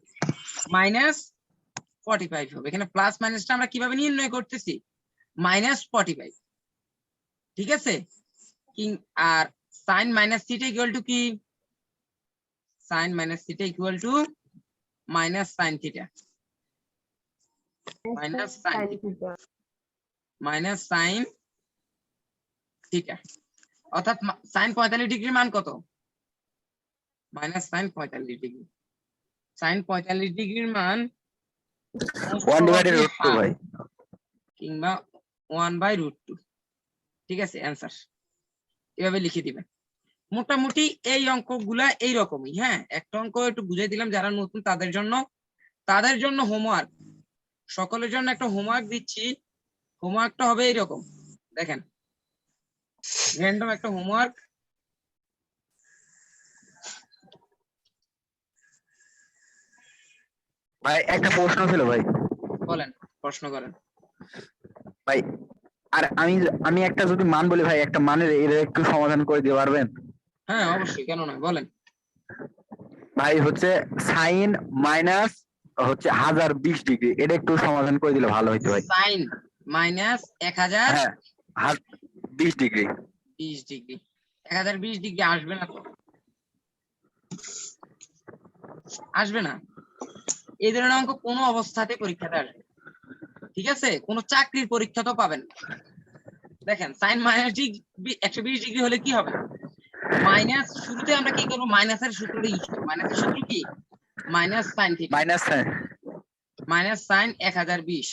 -45 হবে। এখানে প্লাস মাইনাসটা আমরা কিভাবে নির্ণয় করতেছি? -45। ঠিক আছে, আর sine minus theta equal to কি? Sine minus theta equal to minus sine theta, minus sine theta. অর্থাৎ সাইন 45 ডিগ্রির মান কত? Minus sine 45 degree. সাইন 45 ডিগ্রির মান 1/√2 ভাই, কিংবা 1/√2। ঠিক আছে, অ্যান্সার এভাবে লিখে দিবেন। মোটামুটি এই অঙ্কগুলা এইরকমই। হ্যাঁ, একটা অঙ্ক একটু বুঝাই দিলাম যারা নতুন তাদের জন্য হোমওয়ার্ক, সকলের জন্য একটা হোমওয়ার্ক দিচ্ছি। হোমওয়ার্কটা হবে এইরকম, দেখেন, র্যান্ডম একটা হোমওয়ার্ক। ভাই একটা প্রশ্ন ছিল ভাই। বলেন, প্রশ্ন করেন। ভাই আর আমি একটা যদি মান বলি ভাই, একটা মানের এর একটু সমাধান করে দিতে পারবেন? হ্যাঁ অবশ্যই, কেন নয়, বলেন। ভাই হচ্ছে সাইন মাইনাস হচ্ছে 1020 ডিগ্রি, এটা একটু সমাধান করে দিলে ভালো হইতো ভাই। সাইন মাইনাস 1020 হ্যাঁ 20 ডিগ্রি। ডিগ্রি 1020 ডিগ্রি আসবে না তো, আসবে না। এই ধরনের অঙ্ক কোনো অবস্থাতে পরীক্ষাতে আসবে, ঠিক আছে? কোনো চাকরির পরীক্ষা তো পাবেন না। দেখেন সাইন মাইনাস 120 ডিগ্রি হলে কি হবে, মাইনাস শুরুতে আমরা কি করবো, মাইনাসের সূত্রটা ইউজ করবো। মাইনাসের সূত্র কি, minus sine theta, minus sign minus sine 1020।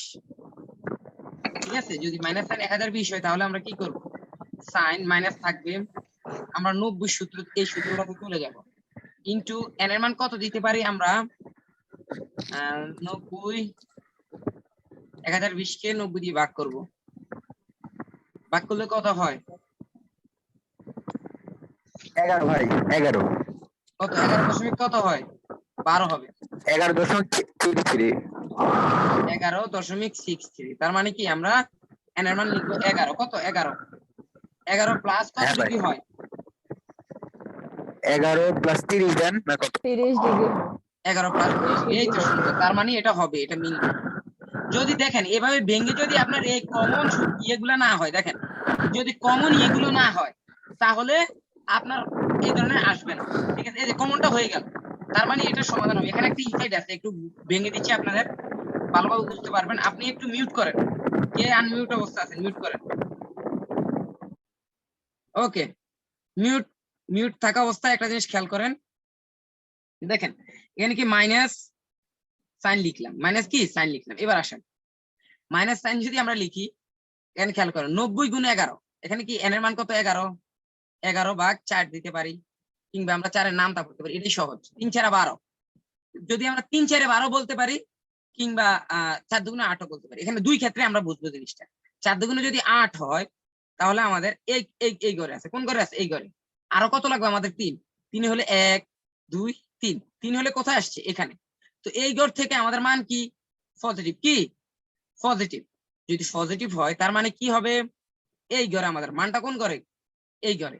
ঠিক আছে, যদি মাইনাস সাইন 1020 হয় তাহলে আমরা কি করব, সাইন মাইনাস থাকবে, আমরা 90 সূত্র, এই সূত্রটাতে চলে যাব, ইনটু n এর মান কত দিতে পারি আমরা, 90 1020 কে 90 দিয়ে ভাগ করব, ভাগ করলে কত হয়, 11 ভাই 11 কত 11 দশমিক কত হয়, 12 হবে, 11.63 11.63। তার মানে কি আমরা n এর মান লিখবো 11, কত 11 প্লাস কত হ্যাঁ ভাই। ডিগ্রি হয়, 11 + 30 দেন না কত? 30 ডিগ্রি 11 প্লাস 30, এই তো সুন্দর। তার মানে এটা হবে, এটা মিল। যদি দেখেন এভাবে ভেঙে যদি আপনার এই কমন ইয়েগুলো না হয়, দেখেন যদি কমন ইয়েগুলো না হয় তাহলে আপনার এই ধরনের আসবে না। ঠিক আছে, এই যে কমনটা হয়ে গেল, তার মানে এটা সমাধান হবে। এখানে একটা ইনসাইড আছে, একটু ভেঙে দিচ্ছি আপনাদের ভালোভাবে বুঝতে পারবেন। আপনি একটু মিউট করেন, কে আনমিউট অবস্থা আছেন মিউট করেন। ওকে, মিউট মিউট থাকা অবস্থায় একটা জিনিস খেয়াল করেন, দেখেন এখানে কি মাইনাস সাইন লিখলাম, মাইনাস কি সাইন লিখলাম। এবার আসেন মাইনাস সাইন যদি আমরা লিখি, এখানে খেয়াল করেন 90 গুণ 11, এখানে কি n এর মান কত 11, 11/4 দিতে পারি, কিংবা আমরা 4 এর নামটা করতে পারি, এটাই সহজ। 3 4 12, যদি আমরা 3 4 12 বলতে পারি, কিংবা 4 দুগুণে 8 বলতে পারি। এখানে দুই ক্ষেত্রে আমরা বুঝবো জিনিসটা। 4 দুগুণে যদি 8 হয় তাহলে আমাদের এই এই এই ঘরে আছে, কোন ঘরে আছে, এই ঘরে। আরো কত লাগবে আমাদের, 3, 3 হলে 1 2 3, 3 হলে কোথায় আসছে, এখানে। তো এই ঘর থেকে আমাদের মান কি, পজিটিভ, কি পজিটিভ। যদি পজিটিভ হয় তার মানে কি হবে, এই ঘরে আমাদের মানটা কোন ঘরে, এই ঘরে।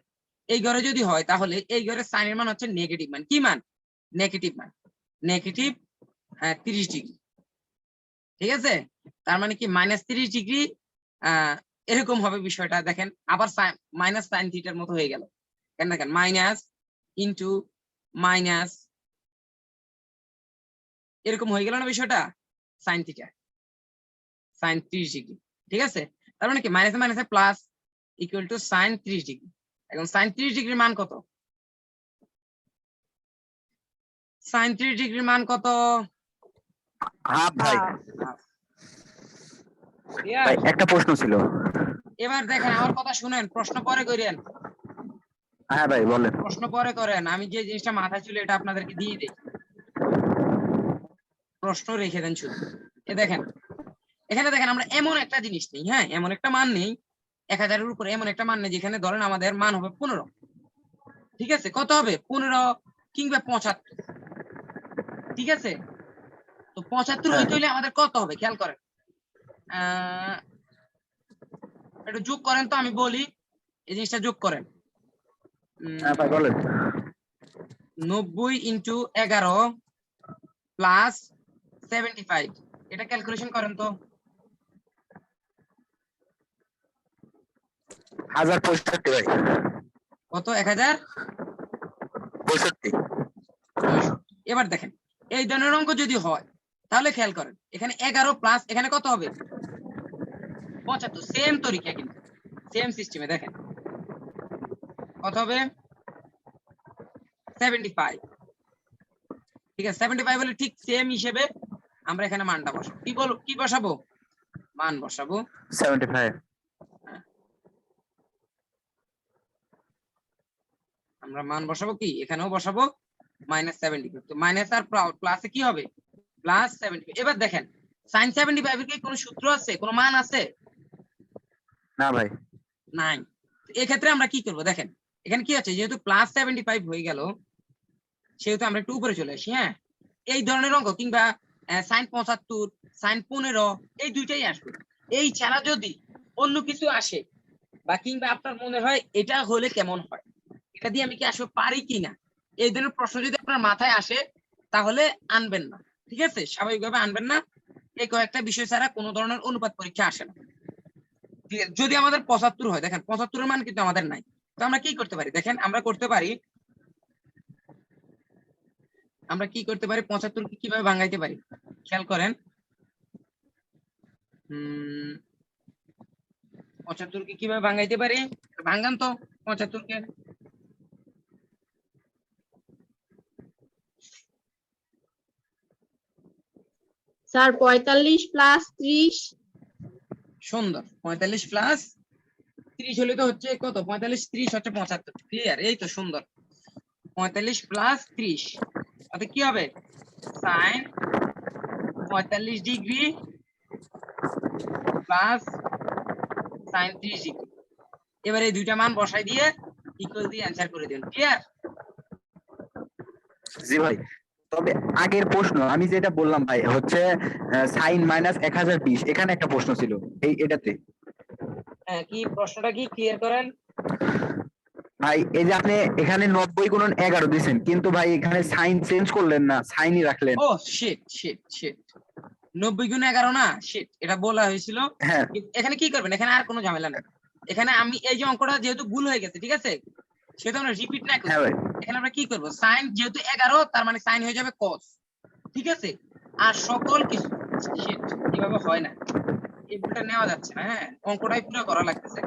এই ঘরে যদি হয় তাহলে এই ঘরে সাইনের মান হচ্ছে নেগেটিভ মান, কি মান, নেগেটিভ মান, নেগেটিভ 30 ডিগ্রি। ঠিক আছে, তার মানে কি -30 ডিগ্রি এরকম হবে বিষয়টা। দেখেন আবার মাইনাস সাইন থিটার মতো হয়ে গেল, কেন দেখেন মাইনাস ইনটু মাইনাস, এরকম হয়ে গেল না বিষয়টা, সাইন থিটা সাইন 30 ডিগ্রি। ঠিক আছে, তার মানে কি মাইনাসে মাইনাসে plus equal to sine 30 degree. এখন সাইন 30 ডিগ্রির মান কত, সাইন 30 ডিগ্রির মান কত, হাফ ভাই। Clear? ভাই একটা প্রশ্ন ছিল। এবার দেখেন আমার কথা শুনেন, প্রশ্ন পরে করেন, হ্যাঁ ভাই বলেন। প্রশ্ন পরে করেন, আমি যে জিনিসটা মাথায় ছিল এটা আপনাদেরকে দিয়ে দিই, প্রশ্ন রেখে দেন শুধু। দেখেন এখানে দেখেন আমরা এমন একটা জিনিস নেই, হ্যাঁ এমন একটা মান নেই 1000 এর উপরে, এমন একটা মান নেই যেখানে ধরেন আমাদের মান হবে 15। ঠিক আছে, কত হবে 15 কিংবা 75। ঠিক আছে, তো 75 হইতে হলে আমাদের কত হবে খেয়াল করেন, একটু যোগ করেন তো, আমি বলি এই জিনিসটা যোগ করেন। হ্যাঁ ভাই বলেন। 90 ইন্টু 11 প্লাস 75, এটা ক্যালকুলেশন করেন তো। 1065 ভাই। কত, 1065। 65। এবার দেখেন এই ধরনের অঙ্ক যদি হয় তাহলে খেয়াল করেন, এখানে 11 প্লাস এখানে কত হবে 75, সেম তরিকা কিন্তু সেম সিস্টেমে। দেখেন কত হবে 75। ঠিক আছে, 75 হলে ঠিক সেম হিসেবে আমরা এখানে মানটা বসাবো, কি বসাবো, মান বসাবো 75। আমরা মান বসাবো কি, এখানেও বসাবো -75। তো মাইনাস আর প্লাসে কি হবে, +75। এবার দেখেন sin 75 এর কি কোনো সূত্র আছে, কোনো মান আছে, না ভাই নাই। এই ক্ষেত্রে আমরা কি করব, দেখেন এখানে কি আছে, যেহেতু +75 হয়ে গেল সেহেতু আমরা একটু উপরে চলে আসি। হ্যাঁ, এই ধরনের অঙ্ক কিংবা sin 75 sin 15 এই দুইটাই আসবে। এই ছাড়া যদি অন্য কিছু আসে বা কিংবা আপনার মনে হয় এটা হলে কেমন হয়, এটা দিয়ে আমি কি আসলে পারি কিনা, এই ধরনের প্রশ্ন যদি আপনার মাথায় আসে তাহলে আনবেন না, ঠিক আছে, স্বাভাবিকভাবে আনবেন না। এই কয়েকটা বিষয় ছাড়া কোনো ধরনের অনুপাত পরীক্ষা আসে না, ঠিক আছে। যদি আমাদের 75 হয়, দেখেন 75 এর মান কিন্তু আমাদের নাই, তো আমরা কি করতে পারি, দেখেন আমরা করতে পারি, আমরা কি করতে পারি, 75 কে কিভাবে ভাঙাইতে পারি, খেয়াল করেন। 75 কে কিভাবে ভাঙাইতে পারি, ভাঙান তো 75 কে। Sir 45 plus 30। সুন্দর, 45 প্লাস 30 হলে তো হচ্ছে কত, 45 30 হচ্ছে 75, ক্লিয়ার, এই তো সুন্দর। 45 প্লাস 30 তাতে কি হবে, sine 45 degree plus sine 30 degree. এবারে এই দুইটা মান বসাই দিয়ে ইকুয়াল দিয়ে অ্যানসার করে দিন, ক্লিয়ার। জি ভাই, তবে আগের প্রশ্ন আমি যেটা বললাম ভাই হচ্ছে সাইন মাইনাস 1020, এখানে একটা প্রশ্ন ছিল এটাতে। হ্যাঁ, কি প্রশ্নটা কি, ক্লিয়ার করেন। ভাই এই যে আপনি এখানে 90 গুণন 11 দিয়েছেন, কিন্তু ভাই এখানে সাইন চেঞ্জ করলেন না, সাইনই রাখলেন। ও শিট শিট শিট, 90 গুণ 11 না, শিট, এটা বলা হয়েছিল। হ্যাঁ এখানে কি করবেন, এখানে আর কোনো ঝামেলা নেই। এখানে আমি এই যে অঙ্কটা যেহেতু ভুল হয়ে গেছে, ঠিক আছে, সেটা আমরা রিপিট না করি। হ্যাঁ ভাই, এখানে আমরা কি করব, সাইন যেহেতু 11 তার মানে সাইন হয়ে যাবে cos, ঠিক আছে। আর সকল কিছু শিট এভাবে হয় না, এই ভুলটা নেওয়া যাচ্ছে না, হ্যাঁ, অঙ্কটাই পুরো করা লাগতেছে।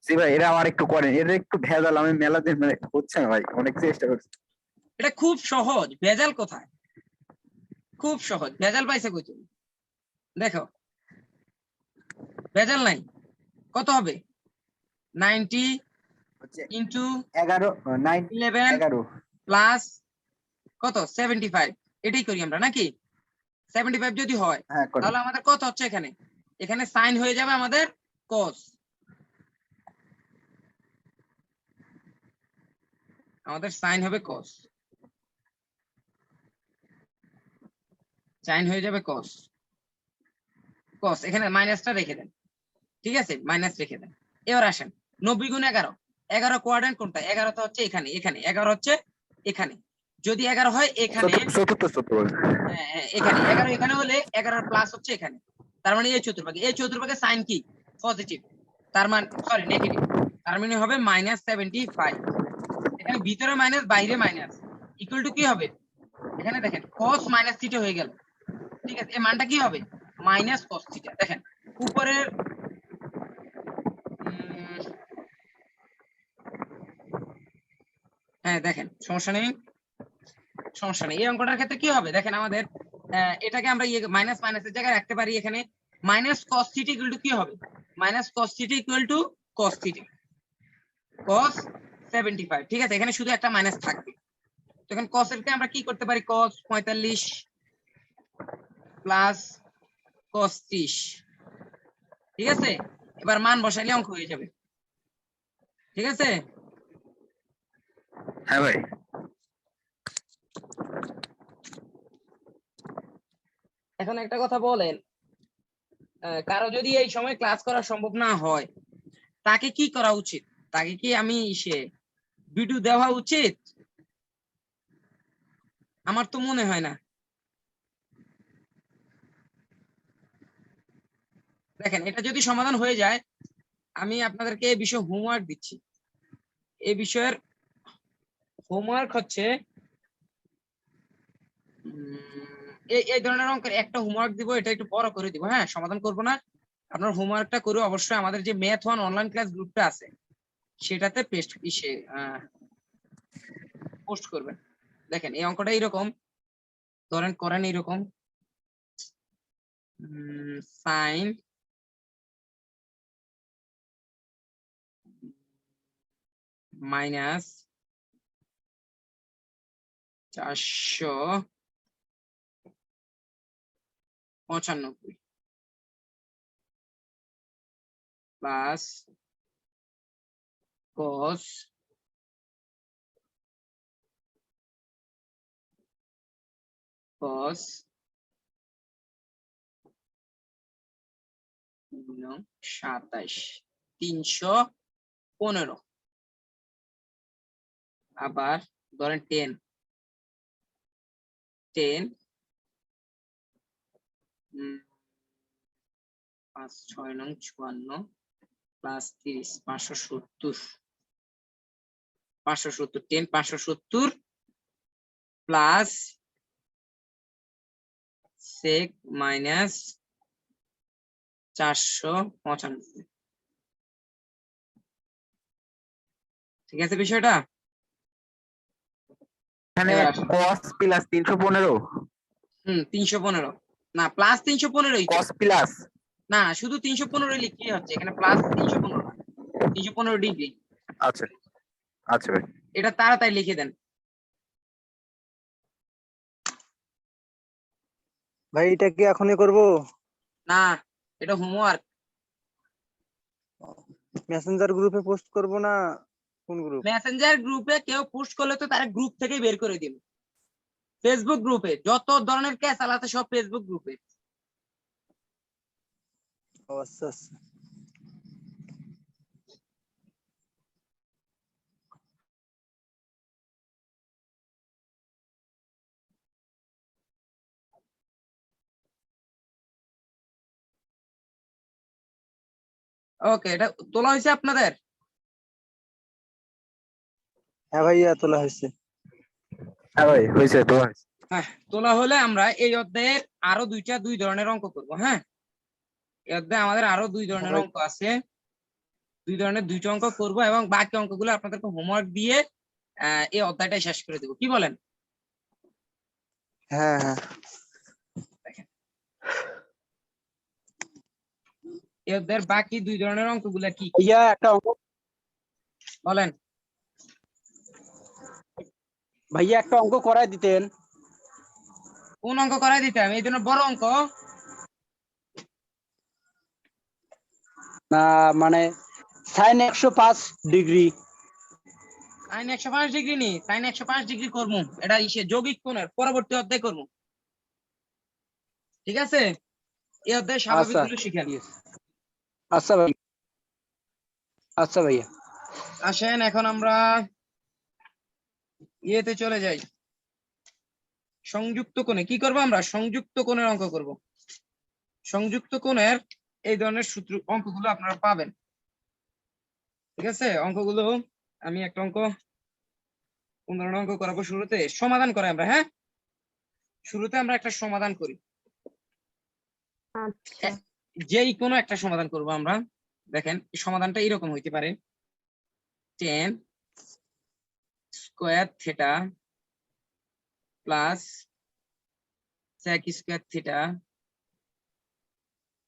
জি ভাই, এটা আমার একটু করেন, এটা একটু ভেজাল, আমি মেলা দিন মানে হচ্ছে না ভাই, অনেক চেষ্টা করছি। এটা খুব সহজ, ভেজাল কোথায়, খুব সহজ, ভেজাল পাইছে কই তুমি, দেখো ভেজাল নাই। কত হবে, 90 হচ্ছে ইনটু 11 11 11 প্লাস কত 75, এটাই করি আমরা নাকি। 75 যদি হয় হ্যাঁ করেন। তাহলে আমাদের কত হচ্ছে, এখানে এখানে সাইন হয়ে যাবে আমাদের cos, আমাদের সাইন হবে cos, সাইন হয়ে যাবে cos, cos এখানে মাইনাসটা রেখে দেন, ঠিক আছে, মাইনাস রেখে দেন। এবার আসেন 90 গুণ 11, 11 কোয়াড্রেন্ট কোনটা, 11 তো হচ্ছে এখানে, এখানে 11 হচ্ছে এখানে, যদি 11 হয় এখানে, চতুর্থ এখানে 11 এখানে হলে 11 প্লাস হচ্ছে এখানে, তার মানে এই চতুর্ভাগে সাইন কি পজিটিভ, তার মানে সরি নেগেটিভ, তার মানে হবে -75। এখানে ভিতরে মাইনাস বাইরে মাইনাস, ইকুয়াল টু কি হবে, এখানে দেখেন cos মাইনাস থিটা হয়ে গেল, ঠিক আছে, এই মানটা কি হবে মাইনাস cos থিটা। দেখেন উপরের হ্যাঁ দেখেন সমস্যা নেই, এই অঙ্কটার ক্ষেত্রে কি হবে, দেখেন আমাদের এটাকে আমরা মাইনাস মাইনাসের জায়গায় রাখতে পারি, এখানে minus cos theta equal to কি হবে, minus cos theta equal two cos theta cos 75, ঠিক আছে, এখানে শুধু একটা মাইনাস থাকবে। তখন cos এরকে আমরা কি করতে পারি, cos 45 প্লাস cos 30, ঠিক আছে, এবার মান বসাইলে অঙ্ক হয়ে যাবে, ঠিক আছে। হ্যাঁ ভাই, এখন একটা কথা বলেন, কারো যদি এই সময় ক্লাস করা সম্ভব না হয় তাকে কি করা উচিত, তাকে কি আমি ভিডিও দেওয়া উচিত, আমার তো মনে হয় না। দেখেন এটা যদি সমাধান হয়ে যায়, আমি আপনাদেরকে এই বিষয়ে হোমওয়ার্ক দিচ্ছি, এই বিষয়ের হোমওয়ার্ক হচ্ছে এই ধরনের অঙ্কের একটা হোমওয়ার্ক দিব, এটা একটু বড় করে দিব, হ্যাঁ, সমাধান করব না। আপনার হোমওয়ার্কটা করে অবশ্যই আমাদের যে ম্যাথ ওয়ান অনলাইন ক্লাস গ্রুপটা আছে সেটাতে পোস্ট করবেন। দেখেন এই অঙ্কটা এইরকম, ধরেন করেন এইরকম, সাইন মাইনাস 495 প্লাস cos 27 315, আবার ধরেন 10 5 6 নং 54 প্লাস 30 570 10 570 প্লাস সেক মাইনাস 495। ঠিক আছে বিষয়টা? এখানে এবার আসো। cos প্লাস 315 315 না প্লাস 315 cos প্লাস না শুধু 315 লিখলেই হচ্ছে, এখানে প্লাস 315 না, 315 ডিগ্রি। আচ্ছা আচ্ছা ভাই এটা তাড়াতাড়ি লিখে দেন। ভাই এটা কি এখনই করব? না এটা হোমওয়ার্ক। মেসেঞ্জার গ্রুপে পোস্ট করব না কোন গ্রুপ? মেসেঞ্জার গ্রুপে কেউ পোস্ট করলে তো তারা গ্রুপ থেকে বের করে দিন। ফেসবুক গ্রুপে যত ধরনের ক্যাসাল আছে সব ফেসবুক গ্রুপে। ও আচ্ছা আচ্ছা। ওকে, এটা তোলা হয়েছে আপনাদের? হ্যাঁ ভাইয়া তোলা হয়েছে। হ্যাঁ ভাই হয়েছে তো হ্যাঁ, তোলা হলে আমরা এই অধ্যায়ের আরো দুই ধরনের অঙ্ক করব। হ্যাঁ, এই অধ্যায়ে আমাদের আরো দুই ধরনের ভাই। অঙ্ক আছে, দুই ধরনের দুইটা অঙ্ক করব এবং বাকি অঙ্কগুলো আপনাদেরকে হোমওয়ার্ক দিয়ে এই অধ্যায়টা শেষ করে দেবো। কি বলেন? হ্যাঁ হ্যাঁ এই অধ্যায়ের বাকি দুই ধরনের অঙ্কগুলো কি কি? ভাইয়া একটা অঙ্ক, বলেন। ভাইয়া একটা অঙ্ক করায় দিতেন। কোন অঙ্ক করাই দিতাম? এই জন্য বড় অঙ্ক না মানে sin 105 ডিগ্রি। সাইন 105 ডিগ্রি নি, সাইন 105 ডিগ্রি করবো, এটা ইসে যৌগিক কোণের পরবর্তী অধ্যায় করবো। ঠিক আছে, এই অধ্যায় স্বাভাবিক গুলো শিখেন। আচ্ছা ভাই, আচ্ছা ভাইয়া। আসেন এখন আমরা ইয়েতে চলে যাই। সংযুক্ত কোণে কি করব আমরা? সংযুক্ত কোণের অঙ্ক করব। সংযুক্ত কোণের এই ধরনের সূত্র অঙ্কগুলো আপনারা পাবেন। ঠিক আছে, অঙ্কগুলো আমি একটা অঙ্ক, কোন ধরনের অঙ্ক করাবো? শুরুতে সমাধান করে আমরা। হ্যাঁ, শুরুতে আমরা একটা সমাধান করি, যেই কোনো একটা সমাধান করব আমরা। দেখেন এই সমাধানটা এরকম হইতে পারে, 10 square theta plus sec square theta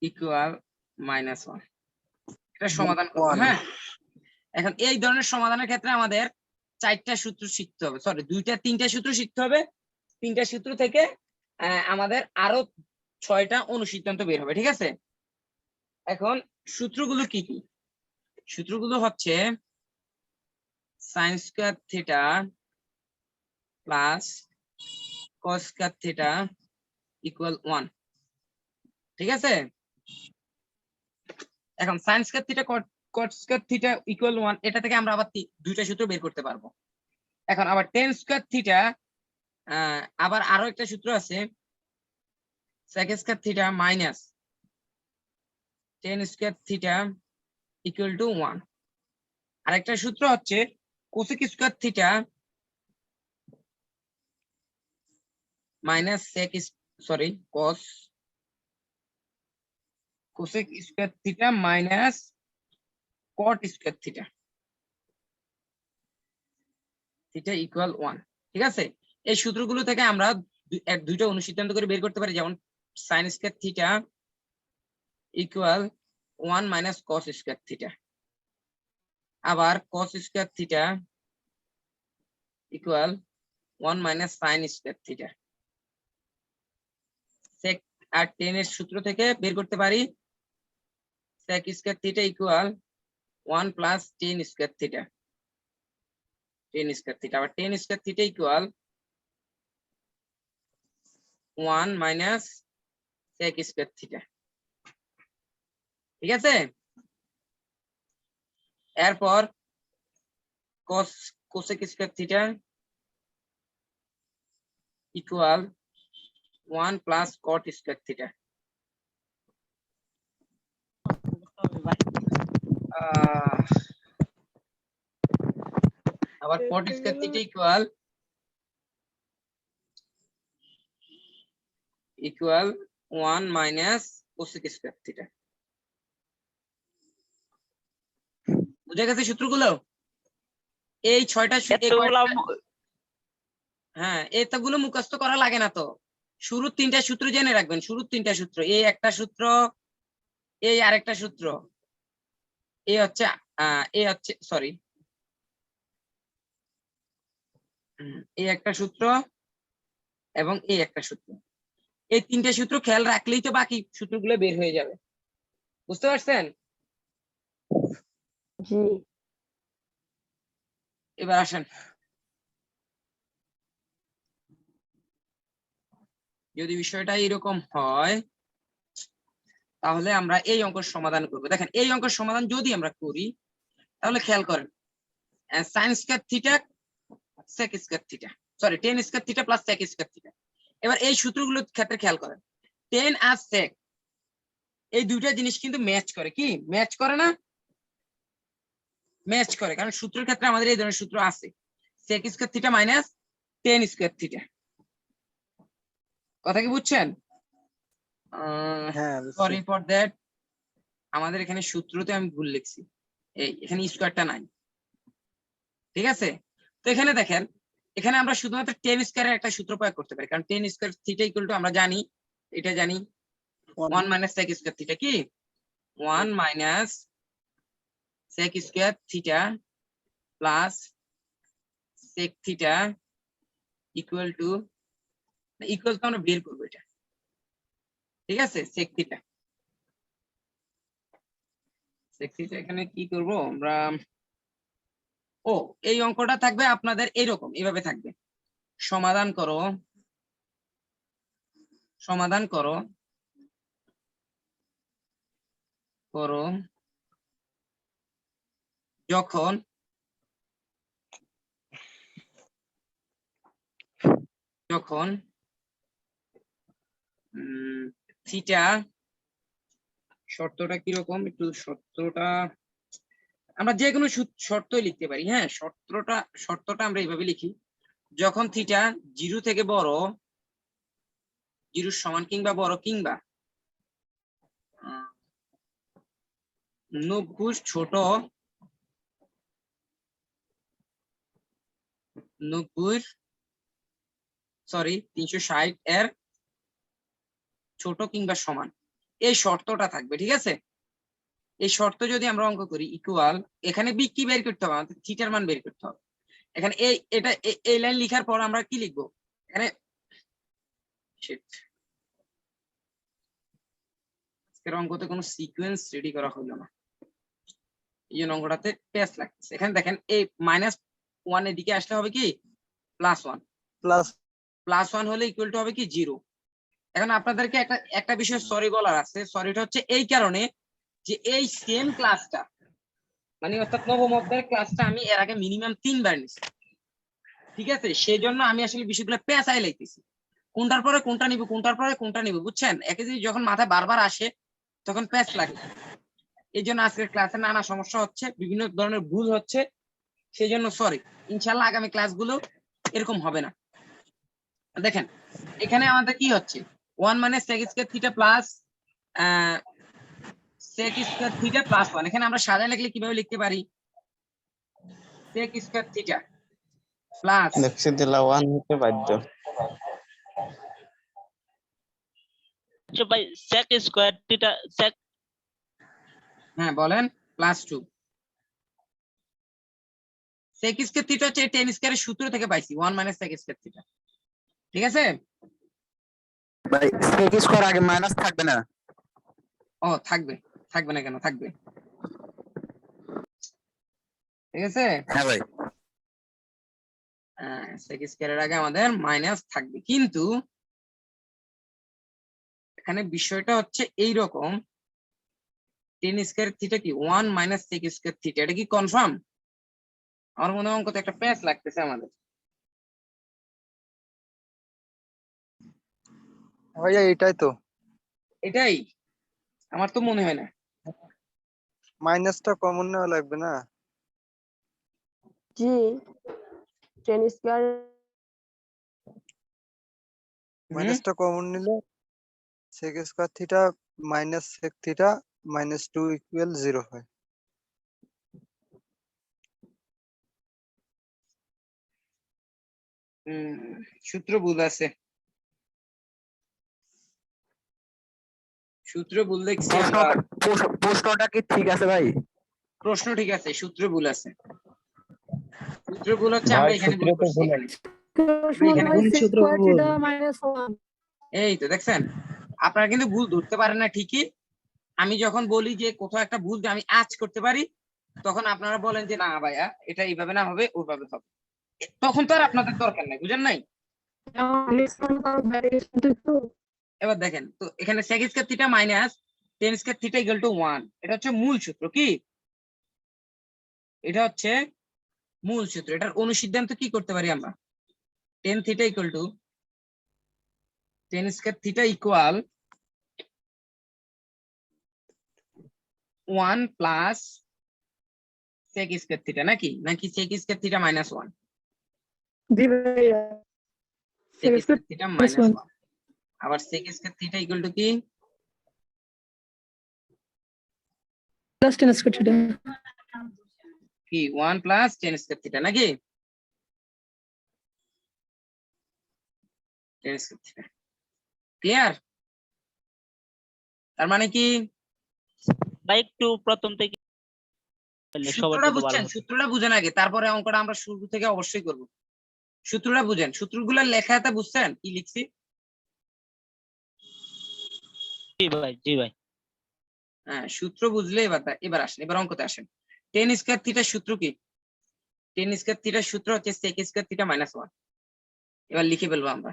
equal -1। এটা সমাধান করবো। হ্যাঁ, এখন এই ধরনের সমাধানের ক্ষেত্রে আমাদের 4টা সূত্র শিখতে হবে, সরি 3টা সূত্র শিখতে হবে। 3টা সূত্র থেকে আমাদের আরো 6টা অনুসিদ্ধান্ত বের হবে। ঠিক আছে, এখন সূত্রগুলো কি কি? সূত্রগুলো হচ্ছে sin square theta plus cos square theta equal 1। ঠিক আছে, এখন sin square theta cos square theta equal 1, এটা থেকে আমরা আবার 2টা সূত্র বের করতে পারবো। এখন আবার tan স্কয়ার থিটা, আবার আরো একটা সূত্র আছে sec square theta minus tan square theta equal two 1। আরেকটা সূত্র হচ্ছে cosec square theta minus sec sorry cosec square theta minus cot square theta theta equal 1। ঠিক আছে, এই সূত্রগুলো থেকে আমরা দুইটা অনুসিদ্ধান্ত করে বের করতে পারি, যেমন sin square theta equal 1 minus cos square theta, আবার cos square theta equal 1 minus sin square theta. sec আর tan এর সূত্র থেকে বের করতে পারি sec square theta equal 1 plus tan square theta, আবার tan square theta equal 1 minus sec square theta. ঠিক আছে, এরপর cosec square theta equal 1 plus cot square theta. আবার cot square theta equal 1 minus cosec square theta. বুঝা গেছে সূত্রগুলো? এই 6টা হ্যাঁ, এতগুলো মুখস্থ করা লাগে না তো। শুরুর 3টা সূত্র জেনে রাখবেন, শুরুর 3টা সূত্র, এই একটা সূত্র, এই আরেকটা সূত্র, এই হচ্ছে সরি, এই একটা সূত্র এবং এই একটা সূত্র। এই 3টে সূত্র খেয়াল রাখলেই তো বাকি সূত্রগুলো বের হয়ে যাবে। বুঝতে পারছেন? জি। এবার আসেন, যদি বিষয়টা এরকম হয় তাহলে আমরা এই অঙ্কের সমাধান করব। দেখেন, এই অঙ্কের সমাধান যদি আমরা করি তাহলে খেয়াল করেন, sin square theta sec square theta, sorry tan square theta plus sec square theta. এবার এই সূত্রগুলোর ক্ষেত্রে খেয়াল করেন, tan আর sec এই দুইটা জিনিস কিন্তু ম্যাচ করে। কি ম্যাচ করে না? ম্যাচ করে, কারণ সূত্রের ক্ষেত্রে আমাদের এই ধরনের সূত্র আছে, sec square theta minus tan square theta. কথা কি বুঝছেন? হ্যাঁ, সরি ফর দ্যাট, আমাদের এখানে সূত্রতে আমি ভুল লিখছি, এই এখানে স্কয়ারটা নাই। ঠিক আছে, তো এখানে দেখেন, এখানে আমরা শুধুমাত্র tan স্কয়ারের একটা সূত্র প্রয়োগ করতে পারি, কারণ tan square theta equal two আমরা জানি, এটা জানি 1 মাইনাস sec স্কয়ার থিটা। কি 1 minus sec square theta plus sec theta equal two আমরা বের করবো এটা। ঠিক আছে, sec থিটা এখানে কি করব আমরা, ও এই অঙ্কটা থাকবে আপনাদের এরকম, এইভাবে থাকবে, সমাধান করো যখন থিটা, শর্তটা কিরকম, একটু শর্তটা আমরা যে কোনো শর্তই লিখতে পারি। হ্যাঁ, শর্তটা আমরা এইভাবে লিখি, যখন থিটা 0 থেকে বড়, 0 সমান কিংবা বড়, কিংবা 90 ছোট, 360 এর ছোট কিংবা সমান, এই শর্তটা থাকবে। ঠিক আছে, এই শর্ত যদি আমরা অঙ্ক করি ইকুয়াল, এখানে বি কি বের করতে হবে, আমাদের থিটার মান বের করতে হবে। এখানে এই লাইন লেখার পর আমরা কি লিখবো, এখানে আজকের অঙ্কতে কোনো সিকোয়েন্স রেডি করা হলো না, এই জন্য অঙ্কটাতে পেস লাগছে। এখানে দেখেন, এই -1 এর দিকে আসলে হবে কি +1, +1 হলে ইকুয়াল টু হবে কি 0। এখন আপনাদেরকে একটা বিষয় সরি বলার আছে, সরিটা হচ্ছে এই কারণে যে এই সেম ক্লাসটা, মানে অর্থাৎ নবম অধ্যায়ের ক্লাসটা আমি এর আগে মিনিমাম 3 বার নিছি। ঠিক আছে, সেই জন্য আমি আসলে বিষয়গুলো পেঁচাই লাইতেছি, কোনটার পরে কোনটা নিব, কোনটার পরে কোনটা নিব, বুঝছেন? একই জিনিস যখন মাথায় বারবার আসে তখন প্যাচ লাগে। এই জন্য আজকের ক্লাসে নানা সমস্যা হচ্ছে, বিভিন্ন ধরনের ভুল হচ্ছে, সেই জন্য সরি। ইনশাল্লাহ আগামী ক্লাসগুলো এরকম হবে না। দেখেন, এখানে আমাদের কি হচ্ছে, 1 মানে sec square theta plus sec square theta plus 1। এখানে আমরা সাজায় লিখলে কিভাবে লিখতে পারি, sec স্কয়ার থিটা প্লাস দেখছি দিলা 1 হতে বাধ্য। আচ্ছা ভাই, sec স্কয়ার থিটা sec, হ্যাঁ বলেন, +2 sec স্কয়ার থিটা হচ্ছে tan স্কয়ারের সূত্র থেকে পাইছি, 1 মাইনাস sec স্কয়ার থিটা। ঠিক আছে ভাই sec স্কয়ার আগে মাইনাস থাকবে না? ও থাকবে না কেন, থাকবে। ঠিক আছে, হ্যাঁ ভাই। sec স্কয়ারের আগে আমাদের মাইনাস থাকবে, কিন্তু এখানে বিষয়টা হচ্ছে এইরকম, tan স্কয়ার থিটা কি 1 মাইনাস sec স্কয়ার থিটা, এটা কি কনফার্ম? আমার মনে হয় অঙ্কতে একটা প্যাচ লাগতেছে আমাদের। ভাইয়া এটাই তো, এটাই? আমার তো মনে হয় না। মাইনাসটা কমন নেওয়া লাগবে না? জি 10 স্কয়ার মাইনাসটা কমন নিলে sec square theta minus sec theta minus 2 equal 0 হয়। সূত্র ভুল আছে, সূত্র ভুল দেখছি আমরা। প্রশ্নটা কি ঠিক আছে ভাই? প্রশ্ন ঠিক আছে, সূত্র ভুল আছে। সূত্র ভুল হচ্ছে ভাই আমরা এখানে ভুল সূত্র তো করছি। ভুল এখানে আছে। এখানে ভাই ভুল। সূত্র স্কয়ার ভুল। থিটা মাইনাস 1 এই তো দেখছেন, আপনারা কিন্তু ভুল ধরতে পারেন না ঠিকই। আমি যখন বলি যে কোথাও একটা ভুল যে আমি আঁচ করতে পারি, তখন আপনারা বলেন যে না ভাইয়া এটা এইভাবে না হবে ওইভাবে হবে। তখন তো আর আপনাদের দরকার নাই, বুঝেন নাই? এবার দেখেন তো এখানে sec square theta minus tan square theta equal two 1, এটা হচ্ছে মূল সূত্র। কি এটা হচ্ছে মূল সূত্র। এটার অনুসিদ্ধান্ত কি করতে পারি আমরা? tan theta equal two tan square theta equal 1 plus sec square theta, নাকি নাকি sec স্কয়ার থিটা মাইনাস 1? জি ভাইয়া sec স্কয়ার থিটা মাইনাস 1। আবার sec square theta equal to কি? প্লাস 10 স্কয়ার থিটা কি 1 প্লাস tan স্কয়ার থিটা, নাকি tan square theta. Clear? তার মানে কি ভাই একটু প্রথম থেকে বললে সবার সূত্রটা জন্য ভালো বুঝছেন? হতো। সূত্রটা বুঝেন আগে, তারপরে অঙ্কটা আমরা শুরু থেকে অবশ্যই করব। সূত্রটা বুঝেন, সূত্রগুলো লেখাতে বুঝছেন কি লিখছি? জি ভাই, জি ভাই। হ্যাঁ, সূত্র বুঝলে এবার আসেন, এবার অঙ্কতে আসেন। tan স্কয়ার থিটার সূত্র কি? tan স্কয়ার থিটার সূত্র হচ্ছে sec স্কয়ার থিটা মাইনাস 1। এবার লিখে ফেলবো আমরা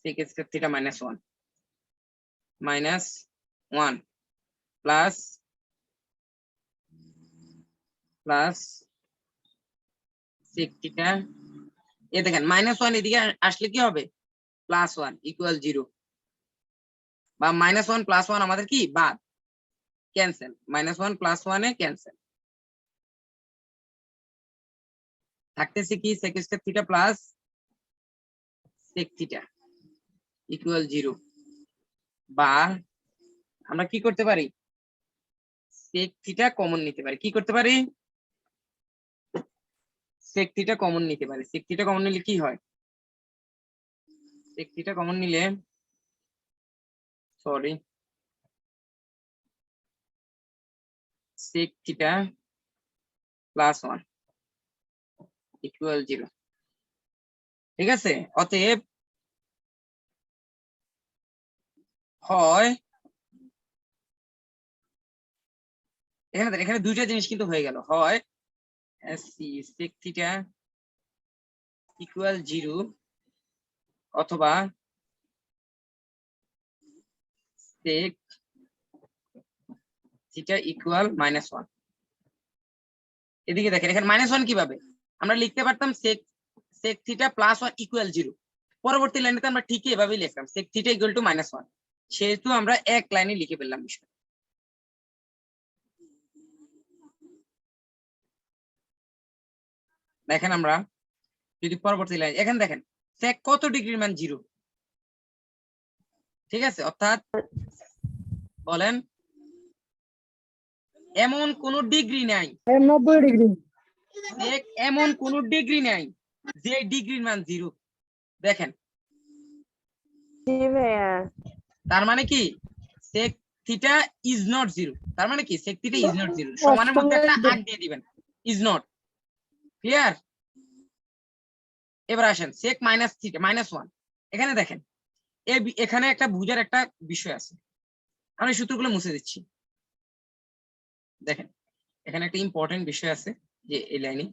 sec square theta minus 1 minus 1 plus plus sec থিটা। এ দেখেন -1 এদিকে আসলে কি হবে? +1 ইকুয়াল 0, বা -1 + 1 আমাদের কি বাদ, ক্যান্সেল। -1 + 1 এ ক্যান্সেল, থাকতেছে কি sec square theta plus sec theta equal 0, বা আমরা কি করতে পারি? sec থিটা কমন নিতে পারি। কি করতে পারি? sec থিটা কমন নিতে পারি। sec থিটা কমন নিলে কি হয়? sec থিটা কমন নিলে, sorry, sec theta plus 1 equal 0। ঠিক আছে? অতএব হয়, এখানে দুইটা জিনিস কিন্তু হয়ে গেল, হয় sec থিটা ইকুয়াল 0 অথবা sec থিটা ইকুয়াল -1। এদিকে দেখেন এখানে -1 কিভাবে আমরা লিখতে পারতাম? sec theta plus 1 equal 0। পরবর্তী লাইনে আমরা ঠিকই এভাবেই লিখলাম sec থিটা ইকুয়াল টু -1, সেহেতু আমরা এক লাইনে লিখে ফেললাম বিষয়। দেখেন আমরা যদি পরবর্তী লাইন, এখানে দেখেন sec কত ডিগ্রির মান 0, ঠিক আছে? অর্থাৎ বলেন এমন কোন ডিগ্রি নাই, 90 ডিগ্রি sec এমন কোন ডিগ্রি নাই যে ডিগ্রির মান 0। দেখেন জি ভাইয়া তার মানে কি sec থিটা ইজ নট 0। তার মানে কি sec থিটা ইজ নট 0, সমানের মধ্যে একটা আগ দিয়ে দিবেন, ইজ নট। ক্লিয়ার? এবার আসেন sec মাইনাস থিটা -1। এখানে দেখেন এখানে একটা বুঝার একটা বিষয় আছে, আমি সূত্রগুলো মুছে দিচ্ছি। দেখেন এখানে একটা ইম্পর্টেন্ট বিষয় আছে, যে এই লাইনে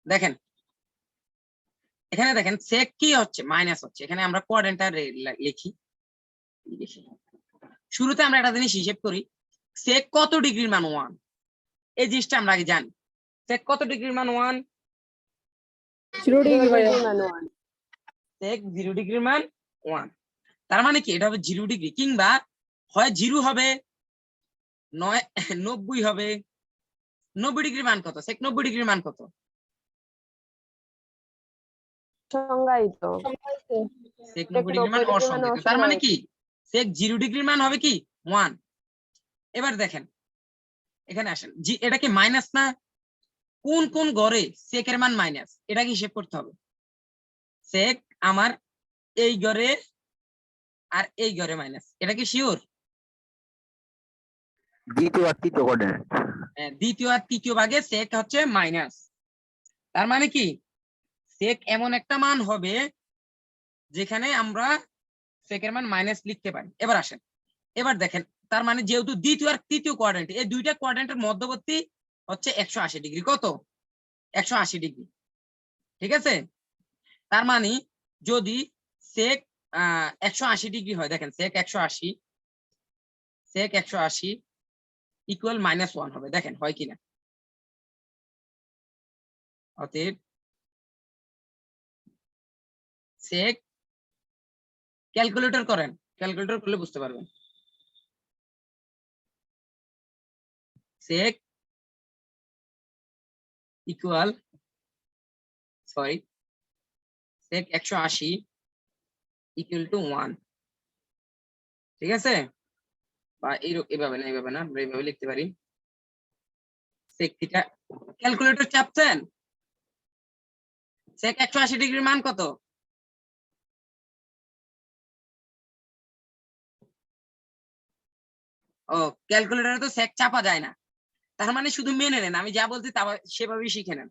দেখেন এখানে দেখেন sec কি হচ্ছে মাইনাস হচ্ছে, এখানে আমরা কোয়াড্রেন্টটা লিখি। শুরুতে আমরা একটা জিনিস হিসেব করি, sec কত ডিগ্রির মান 1, এই জিনিসটা আমরা আগে জানি। sec কত ডিগ্রির মান 1? 0 degree ভাইয়া। sec 0 ডিগ্রির মান 1। তার মানে কি এটা হবে 0 ডিগ্রি, কিংবা হয় 0 হবে, নয় 90 হবে। 90 ডিগ্রির মান কত? sec 90 ডিগ্রির মান কত? সংজ্ঞায়িত। sec 90 ডিগ্রির মান অসংজ্ঞায়িত। তার মানে কি sec 0 ডিগ্রির মান হবে কি 1। এবার দেখেন এখানে আসেন, এটা কি মাইনাস না? কোন কোন ঘরে sec এর মান মাইনাস, এটা কি হিসেব করতে হবে। sec আমার এই ঘরে আর এই ঘরে মাইনাস, এটা কি শিওর? দ্বিতীয় আর তৃতীয় কোয়াড্রেন্ট। দ্বিতীয় আর তৃতীয় ভাগে sec হচ্ছে মাইনাস। তার মানে কি sec এমন একটা মান হবে যেখানে আমরা sec এর মান মাইনাস লিখতে পারি। এবার আসেন, এবার দেখেন, তার মানে যেহেতু দ্বিতীয় আর তৃতীয় কোয়াড্রেন্ট, এই দুইটা কোয়াড্রেন্টের মধ্যবর্তী হচ্ছে 180 ডিগ্রি। কত? 180 ডিগ্রি, ঠিক আছে। তার মানে যদি sec 180 ডিগ্রি হয়, দেখেন sec 180 ইকুয়াল -1 হবে, দেখেন হয় কিনা। অতএব sec ক্যালকুলেটর করেন, ক্যালকুলেটর করলে বুঝতে পারবেন। sec equal sec 180 equal to 1, ঠিক আছে। বা এইভাবে না, এইভাবে না, আমরা এইভাবে লিখতে পারি। sec থিটা, ক্যালকুলেটর চাপছেন? sec 180 ডিগ্রির মান কত? ও, ক্যালকুলেটরে তো sec চাপা যায় না। তার মানে শুধু মেনে নেন, আমি যা বলছি তা সেভাবেই শিখে নেন,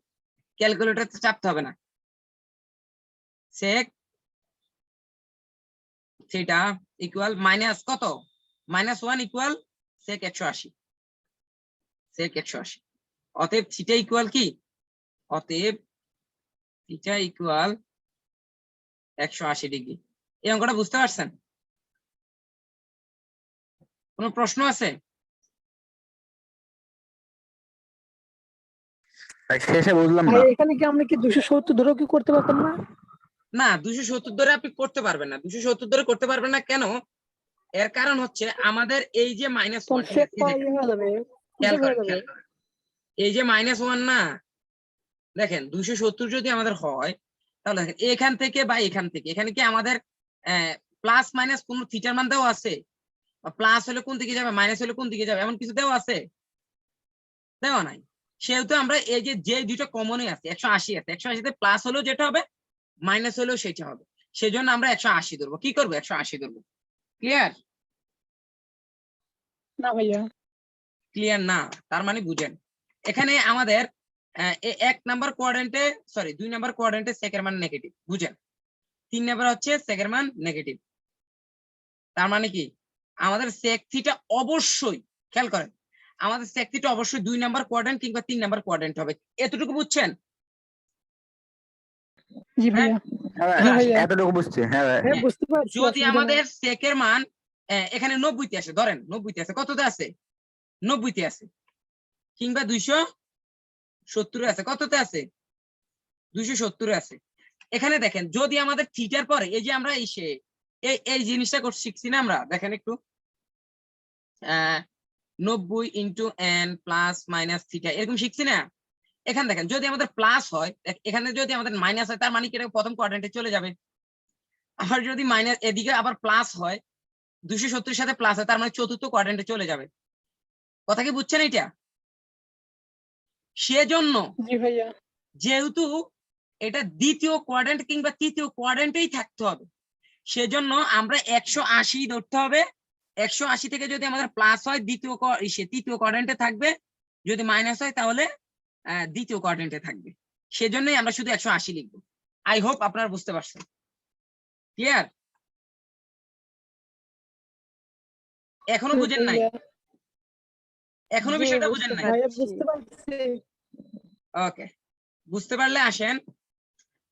ক্যালকুলেটর তো চাপতে হবে না। sec থিটা ইকুয়াল মাইনাস কত? -1 ইকুয়াল sec 180। অতএব থিটা ইকুয়াল কি? অতএব থিটা ইকুয়াল 180 ডিগ্রি। এই অঙ্কটা বুঝতে পারছেন? কোনো প্রশ্ন আছে? শেষে বুঝলাম না। ভাই এখানে কি আমরা কি 270 ধরেও কি করতে পারতাম না? না, 270 ধরে আপনি করতে পারবেন না। 270 ধরে করতে পারবেন না কেন? এর কারণ হচ্ছে আমাদের এই যে -1, সেক হয়ে যাবে। খেয়াল করেন, এই যে -1 না, দেখেন 270 যদি আমাদের হয়, তাহলে দেখেন এখান থেকে বা এখান থেকে, এখানে কি আমাদের প্লাস মাইনাস কোন থিটার মান দেওয়া আছে? প্লাস হলে কোন দিকে যাবে, মাইনাস হলে কোন দিকে যাবে, এমন কিছু দেওয়া আছে? দেওয়া নাই। সেহেতু আমরা এই যে দুইটা কমনই আছে, 180 আছে, 180 প্লাস হলেও যেটা হবে, মাইনাস হলেও সেটা হবে। সেজন্য আমরা 180 ধরবো। কি করবো? 180 ধরবো। ক্লিয়ার? না ভাইয়া। ক্লিয়ার না? তার মানে বুঝেন, এখানে আমাদের 1 নাম্বার কোয়াড্রেন্টে, সরি 2 নাম্বার কোয়াড্রেন্টে sec এর মান নেগেটিভ, বুঝেন। 3 নাম্বার হচ্ছে sec এর মান নেগেটিভ। তার মানে কি আমাদের sec থিটা অবশ্যই, খেয়াল করেন, আমাদের sec থিটা অবশ্যই 2 নাম্বার কোয়াড্রেন্ট কিংবা 3 নাম্বার কোয়াড্রেন্ট হবে। এতটুকু বুঝছেন? জি ভাইয়া। এবার আসেন, এতটুকু বুঝছি। হ্যাঁ হ্যাঁ বুঝতে পারছি। যদি অসুবিধা আমাদের নাই। sec এর মান এখানে 90 তে আসে, ধরেন 90 তে আছে, কততে আছে? 90 তে আছে, কিংবা 270 আছে, কততে আছে? 270 আছে। এখানে দেখেন যদি আমাদের থিটার পরে এই যে আমরা এই জিনিসটা শিখছি না আমরা, দেখেন একটু 90 into n plus minus theta, এরকম শিখছি না। এখানে দেখেন যদি আমাদের প্লাস হয়, এখানে যদি আমাদের মাইনাস হয়, তার মানে কি এটা প্রথম কোয়াড্রেন্টে চলে যাবে। আবার যদি মাইনাস, এদিকে আবার প্লাস হয়, 270 সাথে প্লাস হয়, তার মানে চতুর্থ কোয়াড্রেন্টে চলে যাবে। কথা কি বুঝছেন এটা? সেজন্য জি ভাইয়া। যেহেতু এটা দ্বিতীয় কোয়াড্রেন্ট কিংবা তৃতীয় কোয়াড্রেন্টেই থাকতে হবে, সেজন্য আমরা 180 ধরতে হবে। 180 থেকে যদি আমাদের প্লাস হয় তৃতীয় কোয়াড্রেন্টে থাকবে, যদি মাইনাস হয় তাহলে দ্বিতীয় কোয়াড্রেন্টে থাকবে। সেজন্যই আমরা শুধু 180 লিখবো। আই হোপ আপনারা বুঝতে পারছেন। ক্লিয়ার? এখনো বুঝেন নাই? এখনো বিষয়টা বুঝেন নাই? ভাইয়া বুঝতে পারছি। ওকে, বুঝতে পারলে আসেন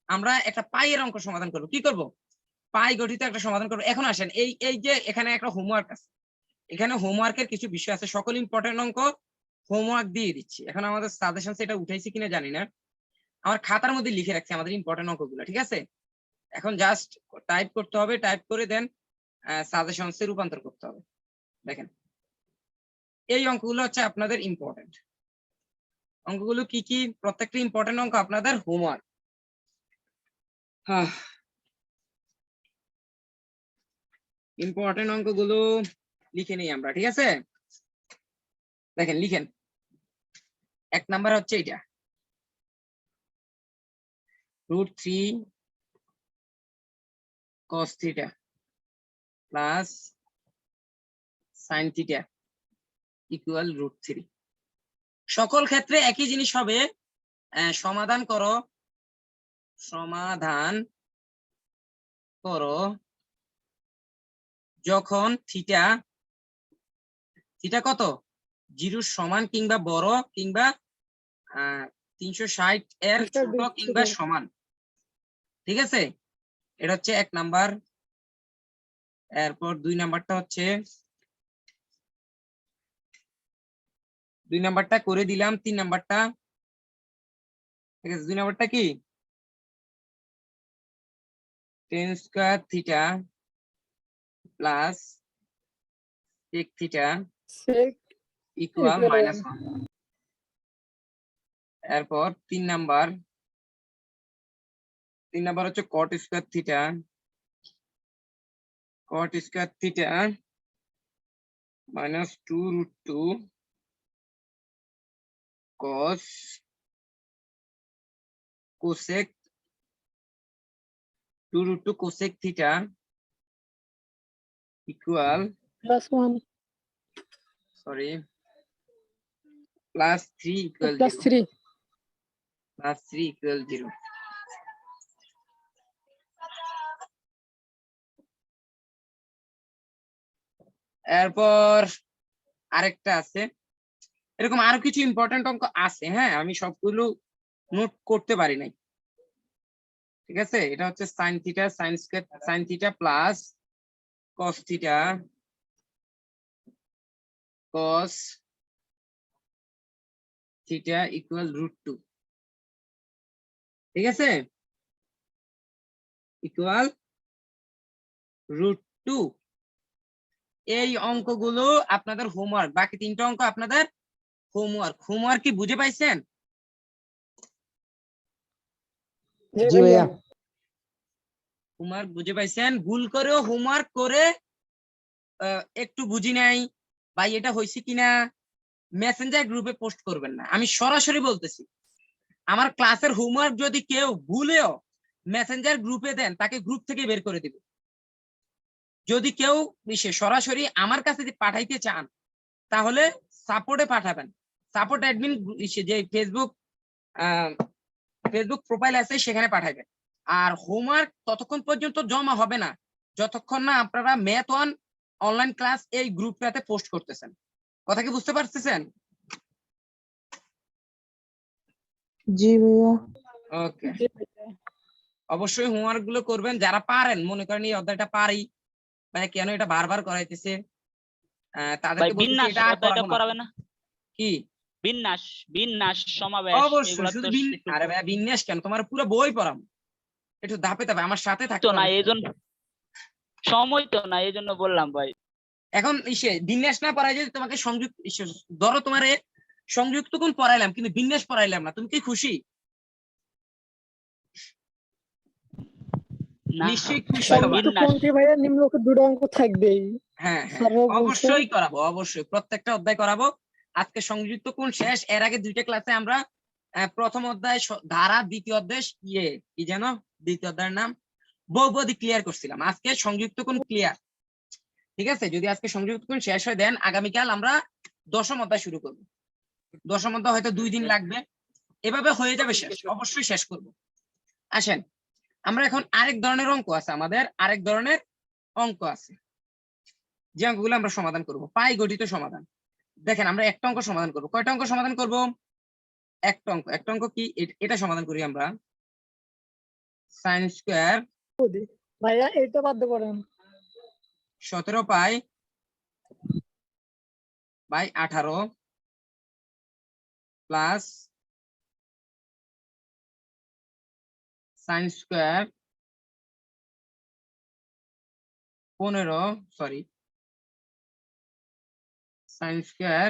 আমরা একটা পাইয়ের অঙ্ক সমাধান করব। কি করব? পাই গঠিত একটা সমাধান করব। এখন আসেন এই যে এখানে একটা হোমওয়ার্ক আছে, এখানে হোমওয়ার্কের কিছু বিষয় আছে, সকল ইম্পর্টেন্ট অঙ্ক হোমওয়ার্ক দিয়ে দিচ্ছি। এখন আমাদের সাজেশন এটা উঠাইছি কিনা জানি না, আমার খাতার মধ্যে লিখে রাখছি আমাদের ইম্পর্টেন্ট অঙ্কগুলো, ঠিক আছে? এখন জাস্ট টাইপ করতে হবে, টাইপ করে দেন সাজেশনসে রূপান্তর করতে হবে। দেখেন এই অঙ্কগুলো হচ্ছে আপনাদের ইম্পর্টেন্ট অঙ্কগুলো। কি কি? প্রত্যেকটা ইম্পর্টেন্ট অঙ্ক আপনাদের হোমওয়ার্ক। ইম্পর্টেন্ট অঙ্কগুলো লিখে নিই আমরা, ঠিক আছে? দেখেন লিখেন। 1 নাম্বার হচ্ছে এটা, √3 cos θ প্লাস sin θ ইকুয়াল √3। সকল ক্ষেত্রে একই জিনিস হবে। সমাধান করো যখন থিটা কত 0 সমান কিংবা বড় কিংবা 360 এর ছোট কিংবা সমান, ঠিক আছে? এটা হচ্ছে 1 নাম্বার। এরপর 2 নাম্বারটা হচ্ছে 2 নাম্বারটা করে দিলাম। 3 নাম্বারটা, ঠিক আছে? 2 নাম্বারটা কি? tan square theta plus sec theta sec equal equal -1। এরপর 3 নাম্বার হচ্ছে cot square theta -2√2 cos cosec 2√2 cosec theta equal +1 +3 equal 0 +3 +3 equal 0। এরপর আরেকটা আছে, এরকম আরো কিছু ইম্পর্টেন্ট অঙ্ক আছে। হ্যাঁ, আমি সবগুলো নোট করতে পারি নাই, ঠিক আছে? এটা হচ্ছে sin θ plus cos θ cos θ equal √2, ঠিক আছে? ইকুয়াল √2। এই অঙ্কগুলো আপনাদের হোমওয়ার্ক। বাকি 3টা অঙ্ক আপনাদের হোমওয়ার্ক কি বুঝে পাইছেন? জি ভাইয়া হোমওয়ার্ক বুঝে পাইছেন? ভুল করেও হোমওয়ার্ক করে একটু বুঝি নাই ভাই এটা হয়েছে কিনা মেসেঞ্জার গ্রুপে পোস্ট করবেন না। আমি সরাসরি বলতেছি, আমার ক্লাসের হোমওয়ার্ক যদি কেউ ভুলেও মেসেঞ্জার গ্রুপে দেন তাকে গ্রুপ থেকে বের করে দিব। যদি কেউ সরাসরি আমার কাছে যে পাঠাইতে চান তাহলে সাপোর্টে পাঠাবেন। সাপোর্ট অ্যাডমিন যে ফেসবুক প্রোফাইল আছে সেখানে পাঠাবেন। আর হোমওয়ার্ক ততক্ষণ পর্যন্ত জমা হবে না যতক্ষণ না আপনারা ম্যাথ 1 অনলাইন ক্লাস এই গ্রুপটাতে পোস্ট করতেছেন। কথা কি বুঝতে পারতেছেন? জি ভাইয়া। ওকে, অবশ্যই হোমওয়ার্ক গুলো করবেন যারা পারেন। মনে করেন এই অধ্যায়টা পারি মানে কেন এটা বারবার করাইতেছে, ভাই তাদেরকে বলতেছি বিন্যাস এটা আর অধ্যায়টা করাবো না। পড়াবে না? কি বিন্যাস সমাবেশ অবশ্যই এগুলা শুধু তো একটু আরে ভাই বিন্যাস কেন, তোমার পুরো বই পড়াবো। একটু ধাপে ধাপে আমার সাথে থাকতে তো না, হবে। এইজন্য সময় তো না, এই জন্য বললাম ভাই। এখন বিন্যাস না পড়াই যদি তোমাকে সংযুক্ত ধরো তোমারে সংযুক্ত কোণ পড়াইলাম কিন্তু বিন্যাস পড়াইলাম না, তুমি কি খুশি? না নিশ্চয়ই খুশি ভাই, হবা। বিন্যাস কোনটি ভাইয়া নিম্নলিখিত দুটো অঙ্ক থাকবেই হ্যাঁ হ্যাঁ স্যারও বলছে। অবশ্যই করাবো, অবশ্যই প্রত্যেকটা অধ্যায় করাবো। আজকে সংযুক্ত কোণ শেষ। এর আগে 2টা ক্লাসে আমরা প্রথম অধ্যায় ধারা, দ্বিতীয় অধ্যায় কি যেন দ্বিতীয় অধ্যায়ের নাম বহুপদী ক্লিয়ার করছিলাম। আজকে সংযুক্ত কোণ ক্লিয়ার, ঠিক আছে? যদি আজকে সংযুক্ত কোণ শেষ হয় দেন আগামীকাল আমরা 10ম অধ্যায় শুরু করব। 10ম অধ্যায় হয়তো 2 দিন লাগবে, এভাবে হয়ে যাবে শেষ, অবশ্যই শেষ করব। আসেন আমরা এখন আরেক ধরনের অঙ্ক আছে, আমাদের আরেক ধরনের অঙ্ক আছে যে অঙ্কগুলো আমরা সমাধান করব, পাই গঠিত সমাধান। দেখেন আমরা একটা অঙ্ক সমাধান করব। কয়টা অঙ্ক সমাধান করব? একটা অঙ্ক কি এটা সমাধান করি আমরা। সাইন স্কোয়ার ভাইয়া এটা বাদ করেন 17 pi by 18 plus sine square 15 sorry sine square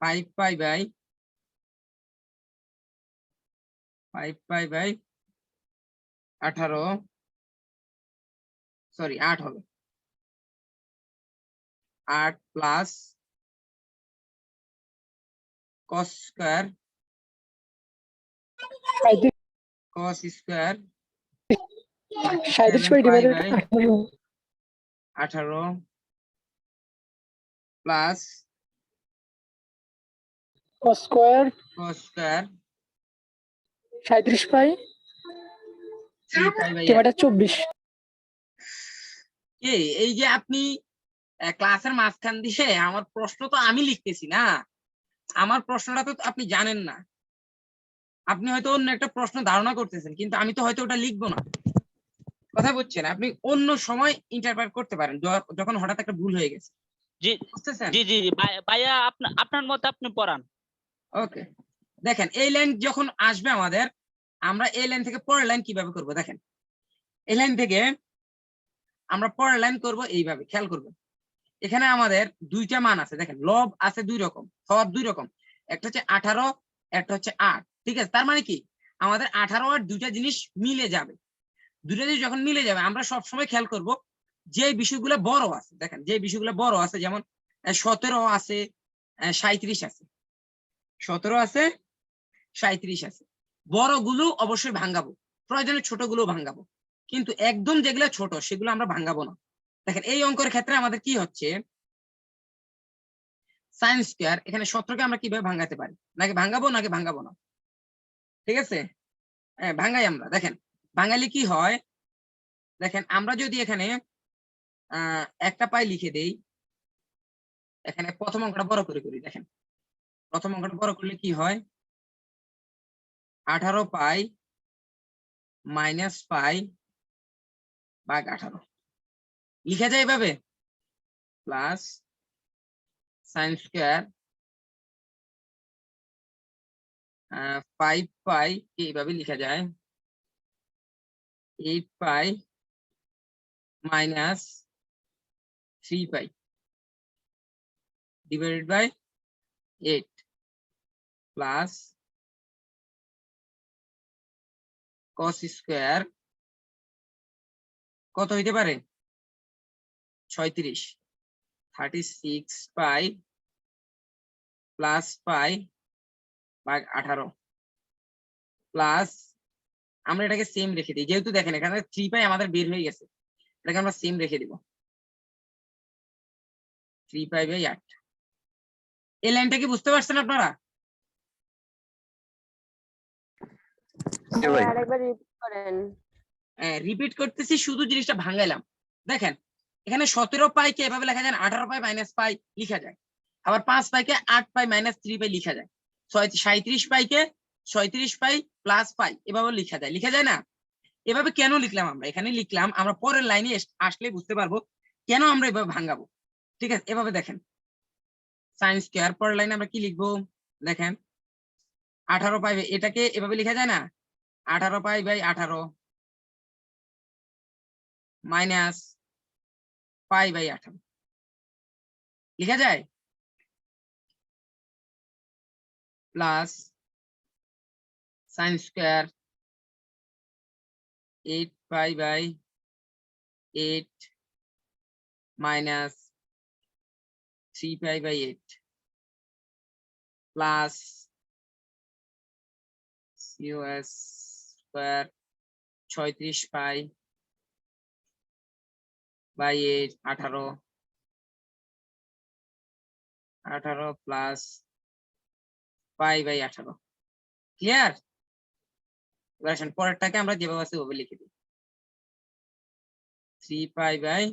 5 pi by 18 sorry 8 হবে 8 plus cos square cos square 37 7 pi divided by 18 plus cos square cos square 37 pi 3 pi by divided 24 এই যে আপনি ক্লাসের মাঝখান দিয়ে আমার প্রশ্ন তো আমি লিখতেছি না, আমার প্রশ্নটা তো আপনি জানেন না, আপনি হয়তো অন্য একটা প্রশ্ন ধারণা করতেছেন, কিন্তু আমি তো হয়তো ওটা লিখবো না। কথা বুঝছেন? আপনি অন্য সময় ইন্টারপ্রেট করতে পারেন যখন হঠাৎ একটা ভুল হয়ে গেছে। জি বুঝতেছেন? জি জি জি, ভাইয়া আপনার মতে আপনি পড়ান। ওকে, দেখেন এই লাইন যখন আসবে আমাদের, আমরা এই লাইন থেকে পরের লাইন কিভাবে করব দেখেন। এই লাইন থেকে আমরা পরের লাইন করব এইভাবে, খেয়াল করবেন। এখানে আমাদের দুইটা মান আছে, দেখেন লব আছে দুই রকম, হর দুই রকম, একটা হচ্ছে 18, একটা হচ্ছে 8। ঠিক আছে, তার মানে কি আমাদের 18 আর দুইটা জিনিস মিলে যাবে। দুইটা জিনিস যখন মিলে যাবে আমরা সব সময় খেয়াল করব যে বিষয়গুলো বড় আছে। দেখেন যে বিষয়গুলো বড় আছে, যেমন 17 আছে, 37 আছে, 17 আছে, 37 আছে, বড়গুলো অবশ্যই ভাঙাবো, প্রয়োজনে ছোটগুলো ভাঙাবো, কিন্তু একদম যেগুলো ছোট সেগুলো আমরা ভাঙাবো না। দেখেন এই অঙ্কের ক্ষেত্রে আমাদের কি হচ্ছে, সাইন স্কয়ার এখানে 17কে আমরা কিভাবে ভাঙাতে পারি, নাকি ভাঙাবো না। ঠিক আছে, ভাঙাই আমরা। দেখেন ভাঙালে কি হয়, দেখেন আমরা যদি এখানে একটা পাই লিখে দেই, এখানে প্রথম অঙ্কটা বড় করে করি। দেখেন প্রথম অঙ্কটা বড় করলে কি হয়, 18 পাই মাইনাস পাই ভাগ 18 লিখা যায় এভাবে, প্লাস সাইন স্কয়ার 5 পাই এইভাবে লিখা যায়, 8 pi minus 3 pi divided by 8 plus cos square কত হইতে পারে, 36 পাই প্লাস পাই ভাগ 18 প্লাস আমরা এটাকে সেম রেখে দিই, যেহেতু দেখেন এখানে 3 পাই আমাদের বের হয়ে গেছে, এটাকে আমরা সেম রেখে দিব, 3 পাই বাই 8। এই লাইনটা কি বুঝতে পারছেন আপনারা? রিপিট করতেছি, শুধু জিনিসটা ভাঙাইলাম। দেখেন এখানে 17 পাইকে এভাবে লেখা যায়, 18 পাই মাইনাস পাই লিখা যায়, আবার 5 পাইকে 8 পাই মাইনাস 3 পাই লিখা যায়, 37 পাইকে 36 পাই প্লাস পাই এভাবে লিখা যায় না? এভাবে কেন লিখলাম আমরা, এখানে লিখলাম আমরা পরের লাইনে আসলে বুঝতে পারবো কেন আমরা এভাবে ভাঙাবো। ঠিক আছে, এভাবে দেখেন সাইন স্কয়ার, পরের লাইনে আমরা কি লিখবো দেখেন, 18 পাই, এটাকে এভাবে লিখা যায় না, 18 pi by 18 minus pi by 18 লিখা যায়, plus sine square 8 pi by 8 minus 3 pi by 8 plus cos square 36 pi by 8 18 plus pi by 18। Clear? এবার আসেন পরেরটাকে আমরা যেভাবে আছে ওভাবে লিখে দিই, 3 পাই বাই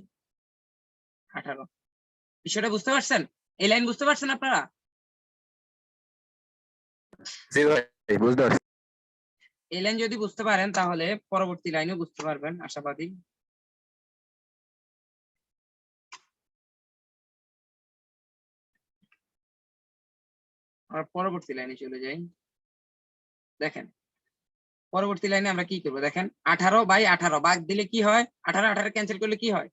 18 বিষয়টা বুঝতে পারছেন? এই লাইন বুঝতে পারছেন আপনারা? জি ভাই বুঝতে পারছি। এই লাইন যদি বুঝতে পারেন তাহলে পরবর্তী লাইনও বুঝতে পারবেন, আশাবাদী। আর পরবর্তী লাইনে চলে যাই। দেখেন পরবর্তী লাইনে আমরা কি করবো, দেখেন 18/18 ভাগ দিলে কি হয়, 18 ক্যান্সেল করলে কি হয়,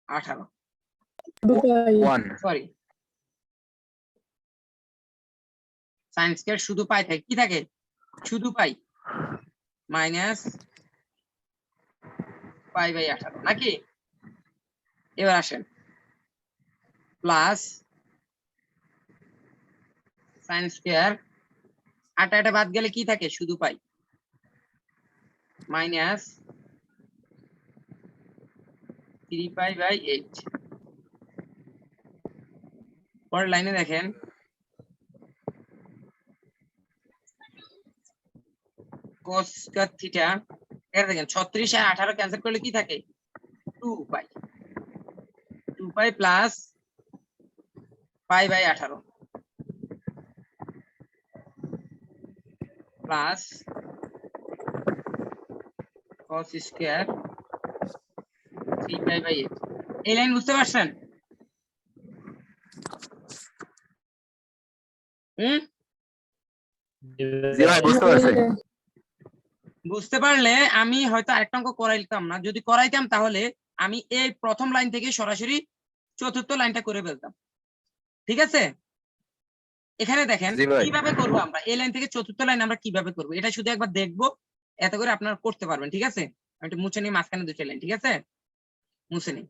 18 শুধু পাই। 1 সরি সাইন স্কয়ার শুধু পাই থাকে, কি থাকে শুধু পাই, মাইনাস π/18 নাকি? এবার আসেন প্লাস সাইন স্কয়ার 8 বাদ গেলে কি থাকে, শুধু পাই, মাইনাস 3π/8। পরের লাইনে দেখেন cos স্কয়ার থিটা, এটা দেখেন 36 আর 18 ক্যান্সেল করলে কি থাকে, 2π প্লাস π/18 প্লাস cos স্কয়ার 3π/8। এই লাইন বুঝতে পারছেন? জি ভাই বুঝতে পারছি। বুঝতে পারলে আমি হয়তো আরেকটা অঙ্ক করাইতাম না, যদি করাইতাম তাহলে আমি এই প্রথম লাইন থেকে সরাসরি চতুর্থ লাইনটা করে ফেলতাম, ঠিক আছে? এখানে দেখেন জি ভাই। কিভাবে করবো আমরা, এই লাইন থেকে চতুর্থ লাইন আমরা কিভাবে করবো এটা শুধু একবার দেখবো, এত করে আপনারা করতে পারবেন, ঠিক আছে? আমি একটু মুছে নিই মাঝখানে দুটো লাইন, ঠিক আছে? মুছে নিই।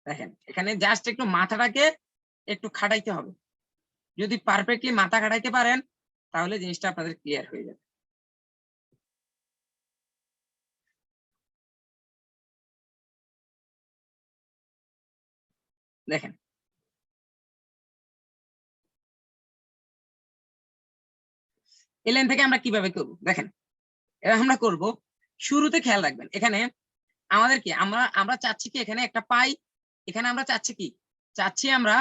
দেখেন এখানে জাস্ট একটু মাথাটাকে একটু খাটাইতে হবে, যদি পারফেক্টলি মাথা খাটাইতে পারেন তাহলে জিনিসটা আপনাদের ক্লিয়ার হয়ে যাবে। দেখেন এই লাইন থেকে আমরা কিভাবে করব, দেখেন এবার আমরা করব, শুরুতে খেয়াল রাখবেন এখানে আমাদের কি, আমরা চাচ্ছি কি এখানে একটা পাই, এখানে আমরা চাচ্ছি কি, চাচ্ছি আমরা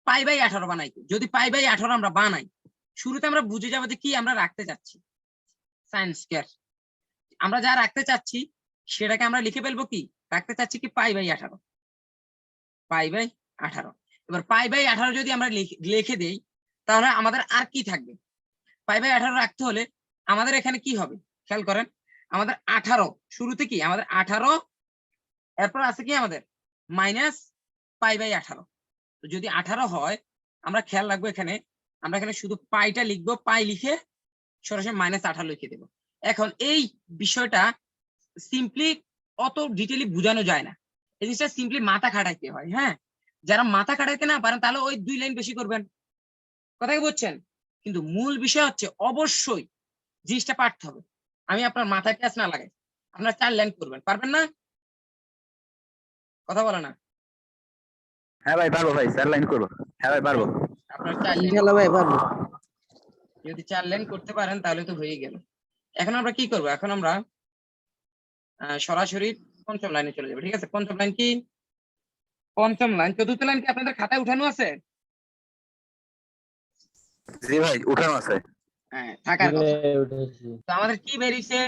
π/18 বানাইতে। যদি π/18 আমরা বানাই, শুরুতে আমরা বুঝে যাবো যে কি আমরা রাখতে চাচ্ছি, সাইন স্কয়ার। আমরা যা রাখতে চাচ্ছি সেটাকে আমরা লিখে ফেলবো কি, রাখতে চাচ্ছি কি π/18 π/18। এবার π/18 যদি আমরা লিখে দেই তাহলে আমাদের আর কি থাকবে, π/18 রাখতে হলে আমাদের এখানে কি হবে খেয়াল করেন, আমাদের 18 শুরুতে কি, আমাদের 18, এরপর আছে কি আমাদের মাইনাস π/18। তো যদি 18 হয় আমরা খেয়াল রাখবো এখানে, আমরা এখানে শুধু পাইটা লিখবো, পাই লিখে সরাসরি -18 লিখে দেবো। এখন এই বিষয়টা সিম্পলি অত ডিটেইলি বোঝানো যায় না, এই জিনিসটা সিম্পলি মাথা খাটাইতে হয়। হ্যাঁ, যারা মাথা খাটাইতে না পারেন তাহলে ওই 2 লাইন বেশি করবেন, কথা কি বুঝছেন? কিন্তু মূল বিষয় হচ্ছে অবশ্যই জিনিসটা পারতে হবে। আমি আপনার মাথায় প্যাঁচ না লাগাই, আপনার 4 লাইন করবেন, পারবেন না? কথা বলে না। হ্যাঁ ভাই পারবো ভাই, 4 লাইন করবো। হ্যাঁ ভাই পারবো। আপনার 4 লাইন ইনশাআল্লাহ ভাই পারবো। যদি 4 লাইন করতে পারেন তাহলে তো হয়ে গেল। এখন আমরা কি করব, এখন আমরা সরাসরি পঞ্চম লাইনে চলে যাবো, ঠিক আছে? পঞ্চম লাইন কি, পঞ্চম লাইন, চতুর্থ লাইন কি আপনাদের খাতায় উঠানো আছে? জি ভাই উঠানো আছে। হ্যাঁ থাকার কথা। উঠেছি। তো আমাদের কি বেরিয়েছে,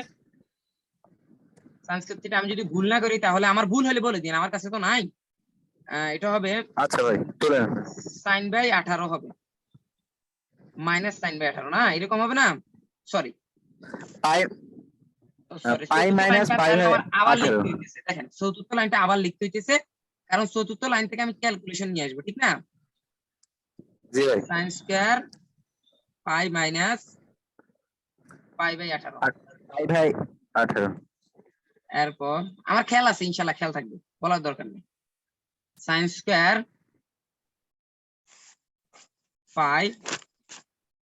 সংস্কৃতিটা আমি যদি ভুল না করি তাহলে, আমার ভুল হলে বলে দিন, আমার কাছে তো নাই। এটা হবে আচ্ছা ভাই তুলে নেন। sin/18 হবে, মাইনাস sin/18 না, এরকম হবে না, সরি পাই সরি, পাই মাইনাস পাই আমার আবার 18। লিখতে হইতেছে, দেখেন চতুর্থ লাইনটা আবার লিখতে হইতেছে, কারণ চতুর্থ লাইন থেকে আমি ক্যালকুলেশন নিয়ে আসবো, ঠিক না? জি ভাই। sin square pi minus π/18। পাই ভাই 18। এরপর আমার খেয়াল আছে, ইনশাল্লাহ খেয়াল থাকবে, বলার দরকার নেই। sin square pi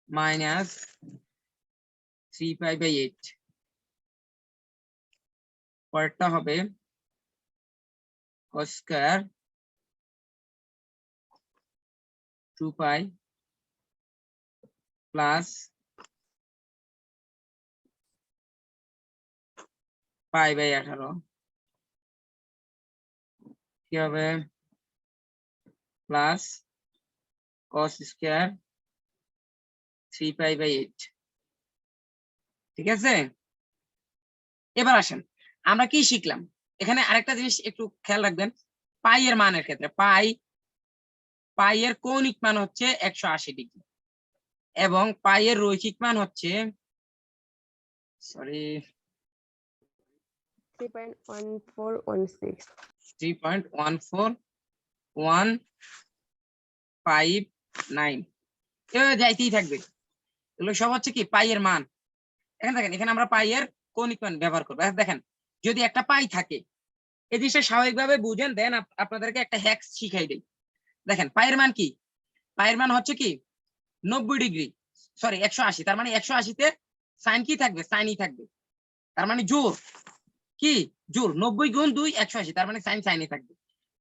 minus 3π/8। পরেরটা হবে cos square 2π plus pi by 18 কি হবে plus cos square 3 pi by 8। ঠিক আছে, এবার আসেন আমরা কি শিখলাম। এখানে আরেকটা জিনিস একটু খেয়াল রাখবেন, পাই এর মানের ক্ষেত্রে পাই এর কৌণিক মান হচ্ছে 180 ডিগ্রি এবং পাই এর রৈখিক মান হচ্ছে সরি 3.1416 3.14159 এভাবে যাইতেই থাকবে। এগুলো সব হচ্ছে কি পাই এর মান। এখানে দেখেন, এখানে আমরা পাই এর কৌণিক মান ব্যবহার করবো। এখন দেখেন যদি একটা পাই থাকে, এই জিনিসটা স্বাভাবিকভাবে বুঝেন, দেন আপনাদেরকে একটা হ্যাক্স শিখাই দেই। দেখেন পায়ের মান কি, পায়ের মান হচ্ছে কি 90 ডিগ্রি, সরি 180, তার মানে 180-তে সাইন কি থাকবে, সাইনই থাকবে, তার মানে জোর কি জোর 90 গুণ 2 180, তার মানে সাইন সাইনই থাকবে।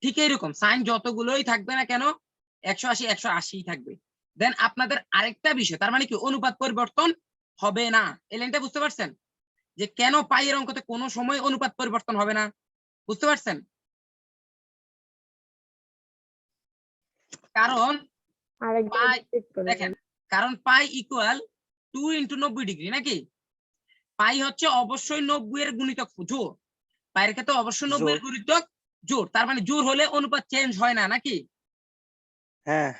ঠিক এইরকম সাইন যতগুলোই থাকবে না কেন 180 180 থাকবে। দেন আপনাদের আরেকটা বিষয়, তার মানে কি অনুপাত পরিবর্তন হবে না। এই লাইনটা বুঝতে পারছেন যে কেন পাইয়ের অঙ্কতে কোনো সময় অনুপাত পরিবর্তন হবে না, বুঝতে পারছেন? কারণ পাই, দেখেন কারণ পাই ইকুয়াল 2 × 90 ডিগ্রি নাকি, পাই হচ্ছে অবশ্যই 90 এর গুণিতক জোর, পায়ের ক্ষেত্রে অবশ্যই 90 এর গুণিতক জোর, তার মানে জোর হলে অনুপাত চেঞ্জ হয় না নাকি। হ্যাঁ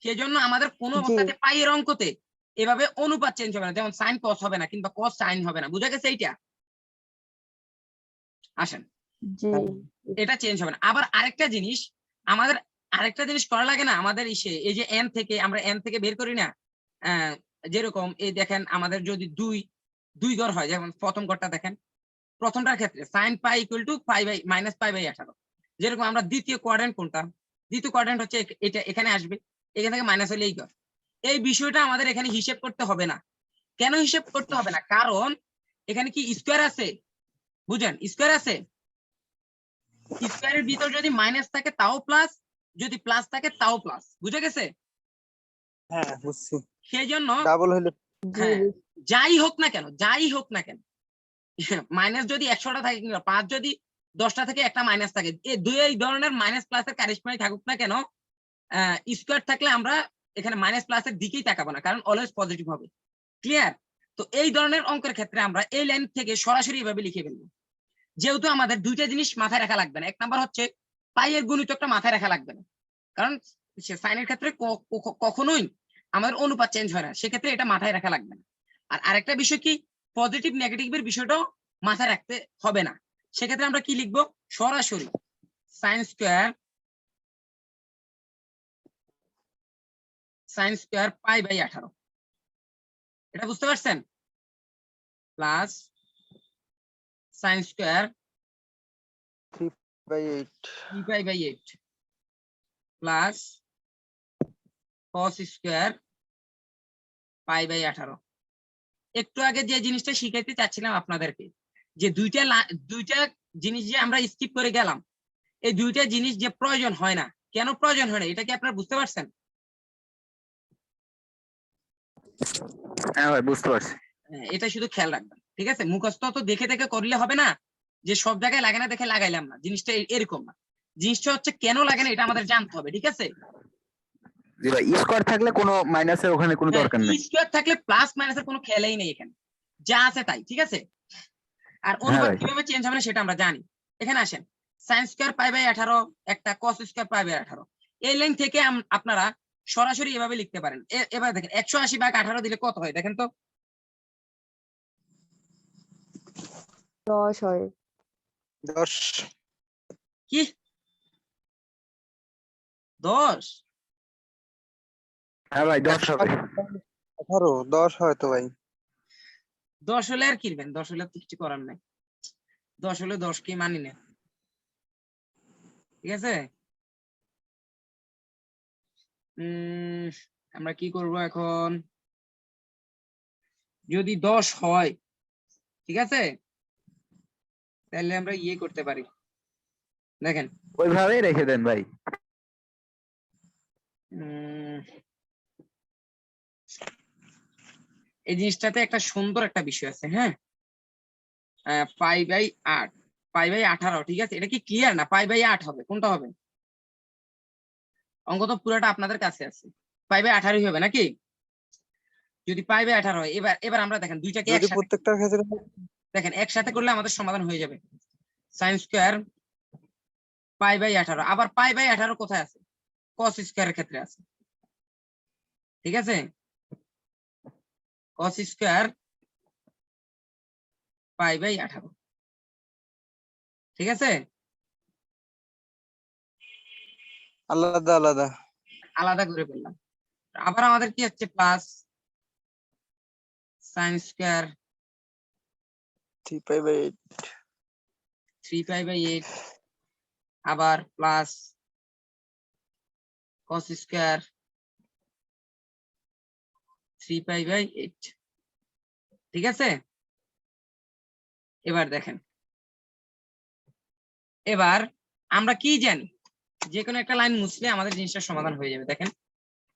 সেই জন্য আমাদের কোনো অবস্থাতে পাইয়ের অঙ্কতে এভাবে অনুপাত চেঞ্জ হবে না, যেমন সাইন কস হবে না কিংবা কস সাইন হবে না, বুঝা গেছে এইটা? আসেন, জি এটা চেঞ্জ হবে না। আবার আরেকটা জিনিস, আমাদের আরেকটা জিনিস করা লাগে না, আমাদের এই যে এন থেকে আমরা এন থেকে বের করি না, যেরকম এই দেখেন আমাদের যদি দুই ঘর হয়, যেমন প্রথম ঘরটা দেখেন, প্রথমটার ক্ষেত্রে sine pi equal to pi by minus pi by 18, যেরকম আমরা দ্বিতীয় কোয়াড্রেন্ট কোনটা, দ্বিতীয় কোয়াড্রেন্ট হচ্ছে এটা, এখানে আসবে, এখান থেকে মাইনাস হলে এই ঘর। এই বিষয়টা আমাদের এখানে হিসেব করতে হবে না। কেন হিসেব করতে হবে না? কারণ এখানে কি স্কোয়ার আছে, বুঝেন স্কোয়ার আছে, স্কোয়ারের ভিতর যদি মাইনাস থাকে তাও প্লাস, যদি প্লাস থাকে তাও প্লাস, বুঝে গেছে? হ্যাঁ বুঝছি, সেই জন্য ডাবল হইলে হ্যাঁ, যাই হোক না কেন মাইনাস যদি 100টা থাকে কিংবা 5 যদি 10টা থেকে একটা মাইনাস থাকে, এই দুই ধরনের মাইনাস প্লাসের কারিশমাই থাকুক না কেন, স্কোয়ার থাকলে আমরা এখানে মাইনাস প্লাসের দিকেই তাকাবো না, কারণ অলওয়েজ পজিটিভ হবে। ক্লিয়ার? তো এই ধরনের অঙ্কের ক্ষেত্রে আমরা এই লাইন থেকে সরাসরি এভাবে লিখে ফেলবো, যেহেতু আমাদের দুইটা জিনিস মাথায় রাখা লাগবে না। এক নাম্বার হচ্ছে পাইয়ের গুণিতকটা মাথায় রাখা লাগবে না, কারণ সাইনের ক্ষেত্রে কখনোই আমাদের অনুপাত চেঞ্জ হয় না, সেক্ষেত্রে এটা মাথায় রাখা লাগবে না। আর আরেকটা বিষয় কি, পজিটিভ নেগেটিভের বিষয়টাও মাথায় রাখতে হবে না। সেক্ষেত্রে আমরা কি লিখবো, সরাসরি সাইন স্কয়ার পাই বাই 18, এটা বুঝতে পারছেন? Plus sine square 3/8 3 pi by 8 plus cos square pi by 18। একটু আগে যে জিনিসটা শিখাইতে চাচ্ছিলাম আপনাদেরকে, যে দুইটা জিনিস যে আমরা স্কিপ করে গেলাম, এই দুইটা জিনিস যে প্রয়োজন হয় না, কেন প্রয়োজন হয় না এটা কি আপনারা বুঝতে পারছেন? হ্যাঁ ভাই বুঝতে পারছি। হ্যাঁ, এটা শুধু খেয়াল রাখবেন, ঠিক আছে? মুখস্থ তো দেখে দেখে করলে হবে না, যে সব জায়গায় লাগে না দেখে লাগাইলাম না, জিনিসটা এরকম না। জিনিসটা হচ্ছে কেন লাগে না এটা আমাদের জানতে হবে, ঠিক আছে? জি ভাই, স্কোয়ার থাকলে কোনো মাইনাসের ওখানে কোনো দরকার নেই। স্কয়ার থাকলে প্লাস মাইনাসের কোনো খেলাই নেই, এখানে যা আছে তাই, ঠিক আছে? আর হ্যাঁ অনুপাত ভাই। কিভাবে চেঞ্জ হবে না সেটা আমরা জানি। এখানে আসেন, সাইন স্কয়ার পাই বাই 18 একটা, cos স্কয়ার পাই বাই 18, এই লাইন থেকে আপনারা সরাসরি এভাবে লিখতে পারেন। এবার দেখেন 180/18 দিলে কত হয় দেখেন তো? 10 হয়। 10 কি 10? হ্যাঁ ভাই 10 হবে। 18 10 হয় তো ভাই। 10 হলে আর কিনবেন, 10 হলে তো কিছু করার নাই, 10 হলে 10 কি মানি না, ঠিক আছে? আমরা কি করব এখন, যদি 10 হয়, ঠিক আছে, তাহলে আমরা ইয়ে করতে পারি, দেখেন ওইভাবেই রেখে দেন ভাই। এই জিনিসটাতে একটা সুন্দর একটা বিষয় আছে, হ্যাঁ, π/8, π/18, ঠিক আছে? এটা কি ক্লিয়ার না? π/8 হবে, কোনটা হবে? অঙ্ক তো পুরোটা আপনাদের কাছে আছে, π/18 হবে নাকি? যদি π/18 হয়, এবার আমরা দেখেন দুইটাকে যদি একসাথে প্রত্যেকটার ক্ষেত্রে দেখেন একসাথে করলে আমাদের সমাধান হয়ে যাবে। sin স্কয়ার π/18, আবার π/18 কোথায় আছে? cos স্কয়ারের ক্ষেত্রে আছে, ঠিক আছে? cos স্কয়ার π/18, ঠিক আছে? আলাদা আলাদা। আলাদা করে ফেললাম। আবার আমাদের কি হচ্ছে? প্লাস sin স্কয়ার 3π/8 3π/8, আবার প্লাস cos স্কয়ার 3π/8, ঠিক আছে? এবার দেখেন, এবার আমরা কি জানি? যে কোনো একটা লাইন মুছলে আমাদের জিনিসটার সমাধান হয়ে যাবে। দেখেন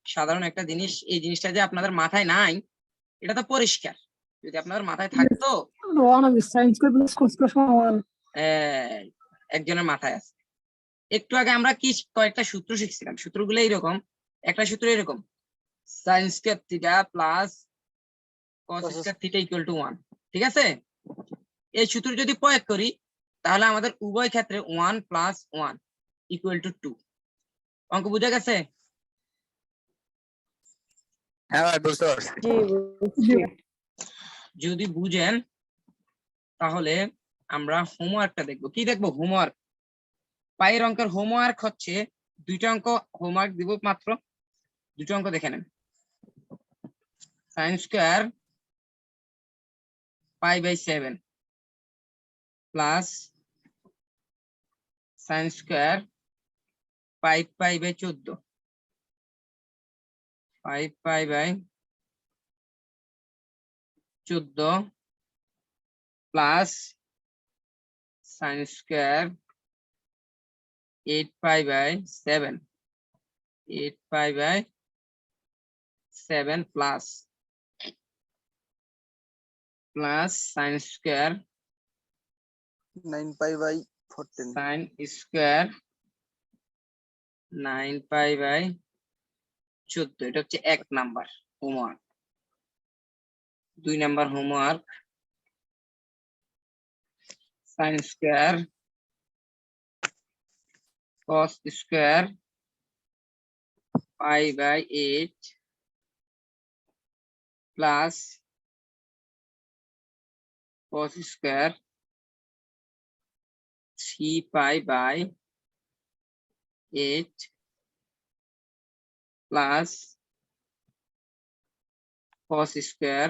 সাধারণ একটা জিনিস, এই জিনিসটা যে আপনাদের মাথায় নাই এটা তো পরিষ্কার, যদি আপনাদের মাথায় থাকতো ওয়ান হবে sine square plus cos square সমান 1। একজনের মাথায় আছে। একটু আগে আমরা কি কয়েকটা সূত্র শিখছিলাম, সূত্রগুলো এইরকম। একটা সূত্র এরকম, sin square theta plus cos square theta equal two 1, ঠিক আছে? এই সূত্র যদি প্রয়োগ করি তাহলে আমাদের উভয় ক্ষেত্রে 1 + 1 ইকুয়াল টু 2। অঙ্ক বুঝা গেছে? হ্যাঁ ভাই, বুঝতে পারছি। জি বুঝছি। যদি বুঝেন তাহলে আমরা হোমওয়ার্কটা দেখবো। কি দেখবো? হোমওয়ার্ক। পায়ের অঙ্কের হোমওয়ার্ক হচ্ছে দুইটা অঙ্ক হোমওয়ার্ক দিব, মাত্র দুটো অঙ্ক দেখে নেন। sin square π/7 plus sin square 5π/14, 5π/14 plus sin square 8π/7, 8π/7 plus sin square 9π/14 sin square 9π/14। এটা হচ্ছে 1 number homework. 2 number homework, sin square cos square π/8 plus cos square 3π/8 plus cos square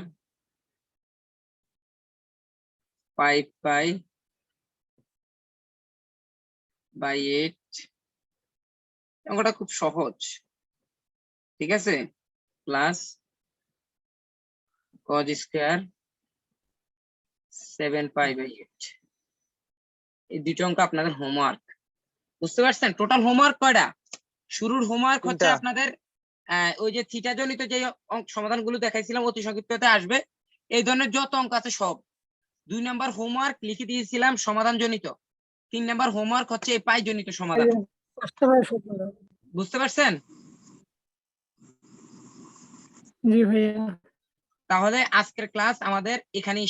5π/8। অঙ্কটা খুব সহজ, ঠিক আছে? Plus cos square 7π/8। এই দুটো অঙ্ক আপনাদের হোমওয়ার্ক, বুঝতে পারছেন? টোটাল হোমওয়ার্ক কয়টা? শুরুর হোমওয়ার্ক হচ্ছে তিনটা। আপনাদের ওই যে থিটা জনিত যে সমাধানগুলো দেখাইছিলাম অতি সংক্ষিপ্ততে আসবে, এই ধরনের যত অঙ্ক আছে সব। 2 নাম্বার হোমওয়ার্ক লিখে দিয়েছিলাম সমাধান জনিত। 3 নাম্বার হোমওয়ার্ক হচ্ছে এই পাই জনিত সমাধান। বুঝতে পারছেন? জি ভাইয়া। তাহলে আজকের ক্লাস আমাদের এখানেই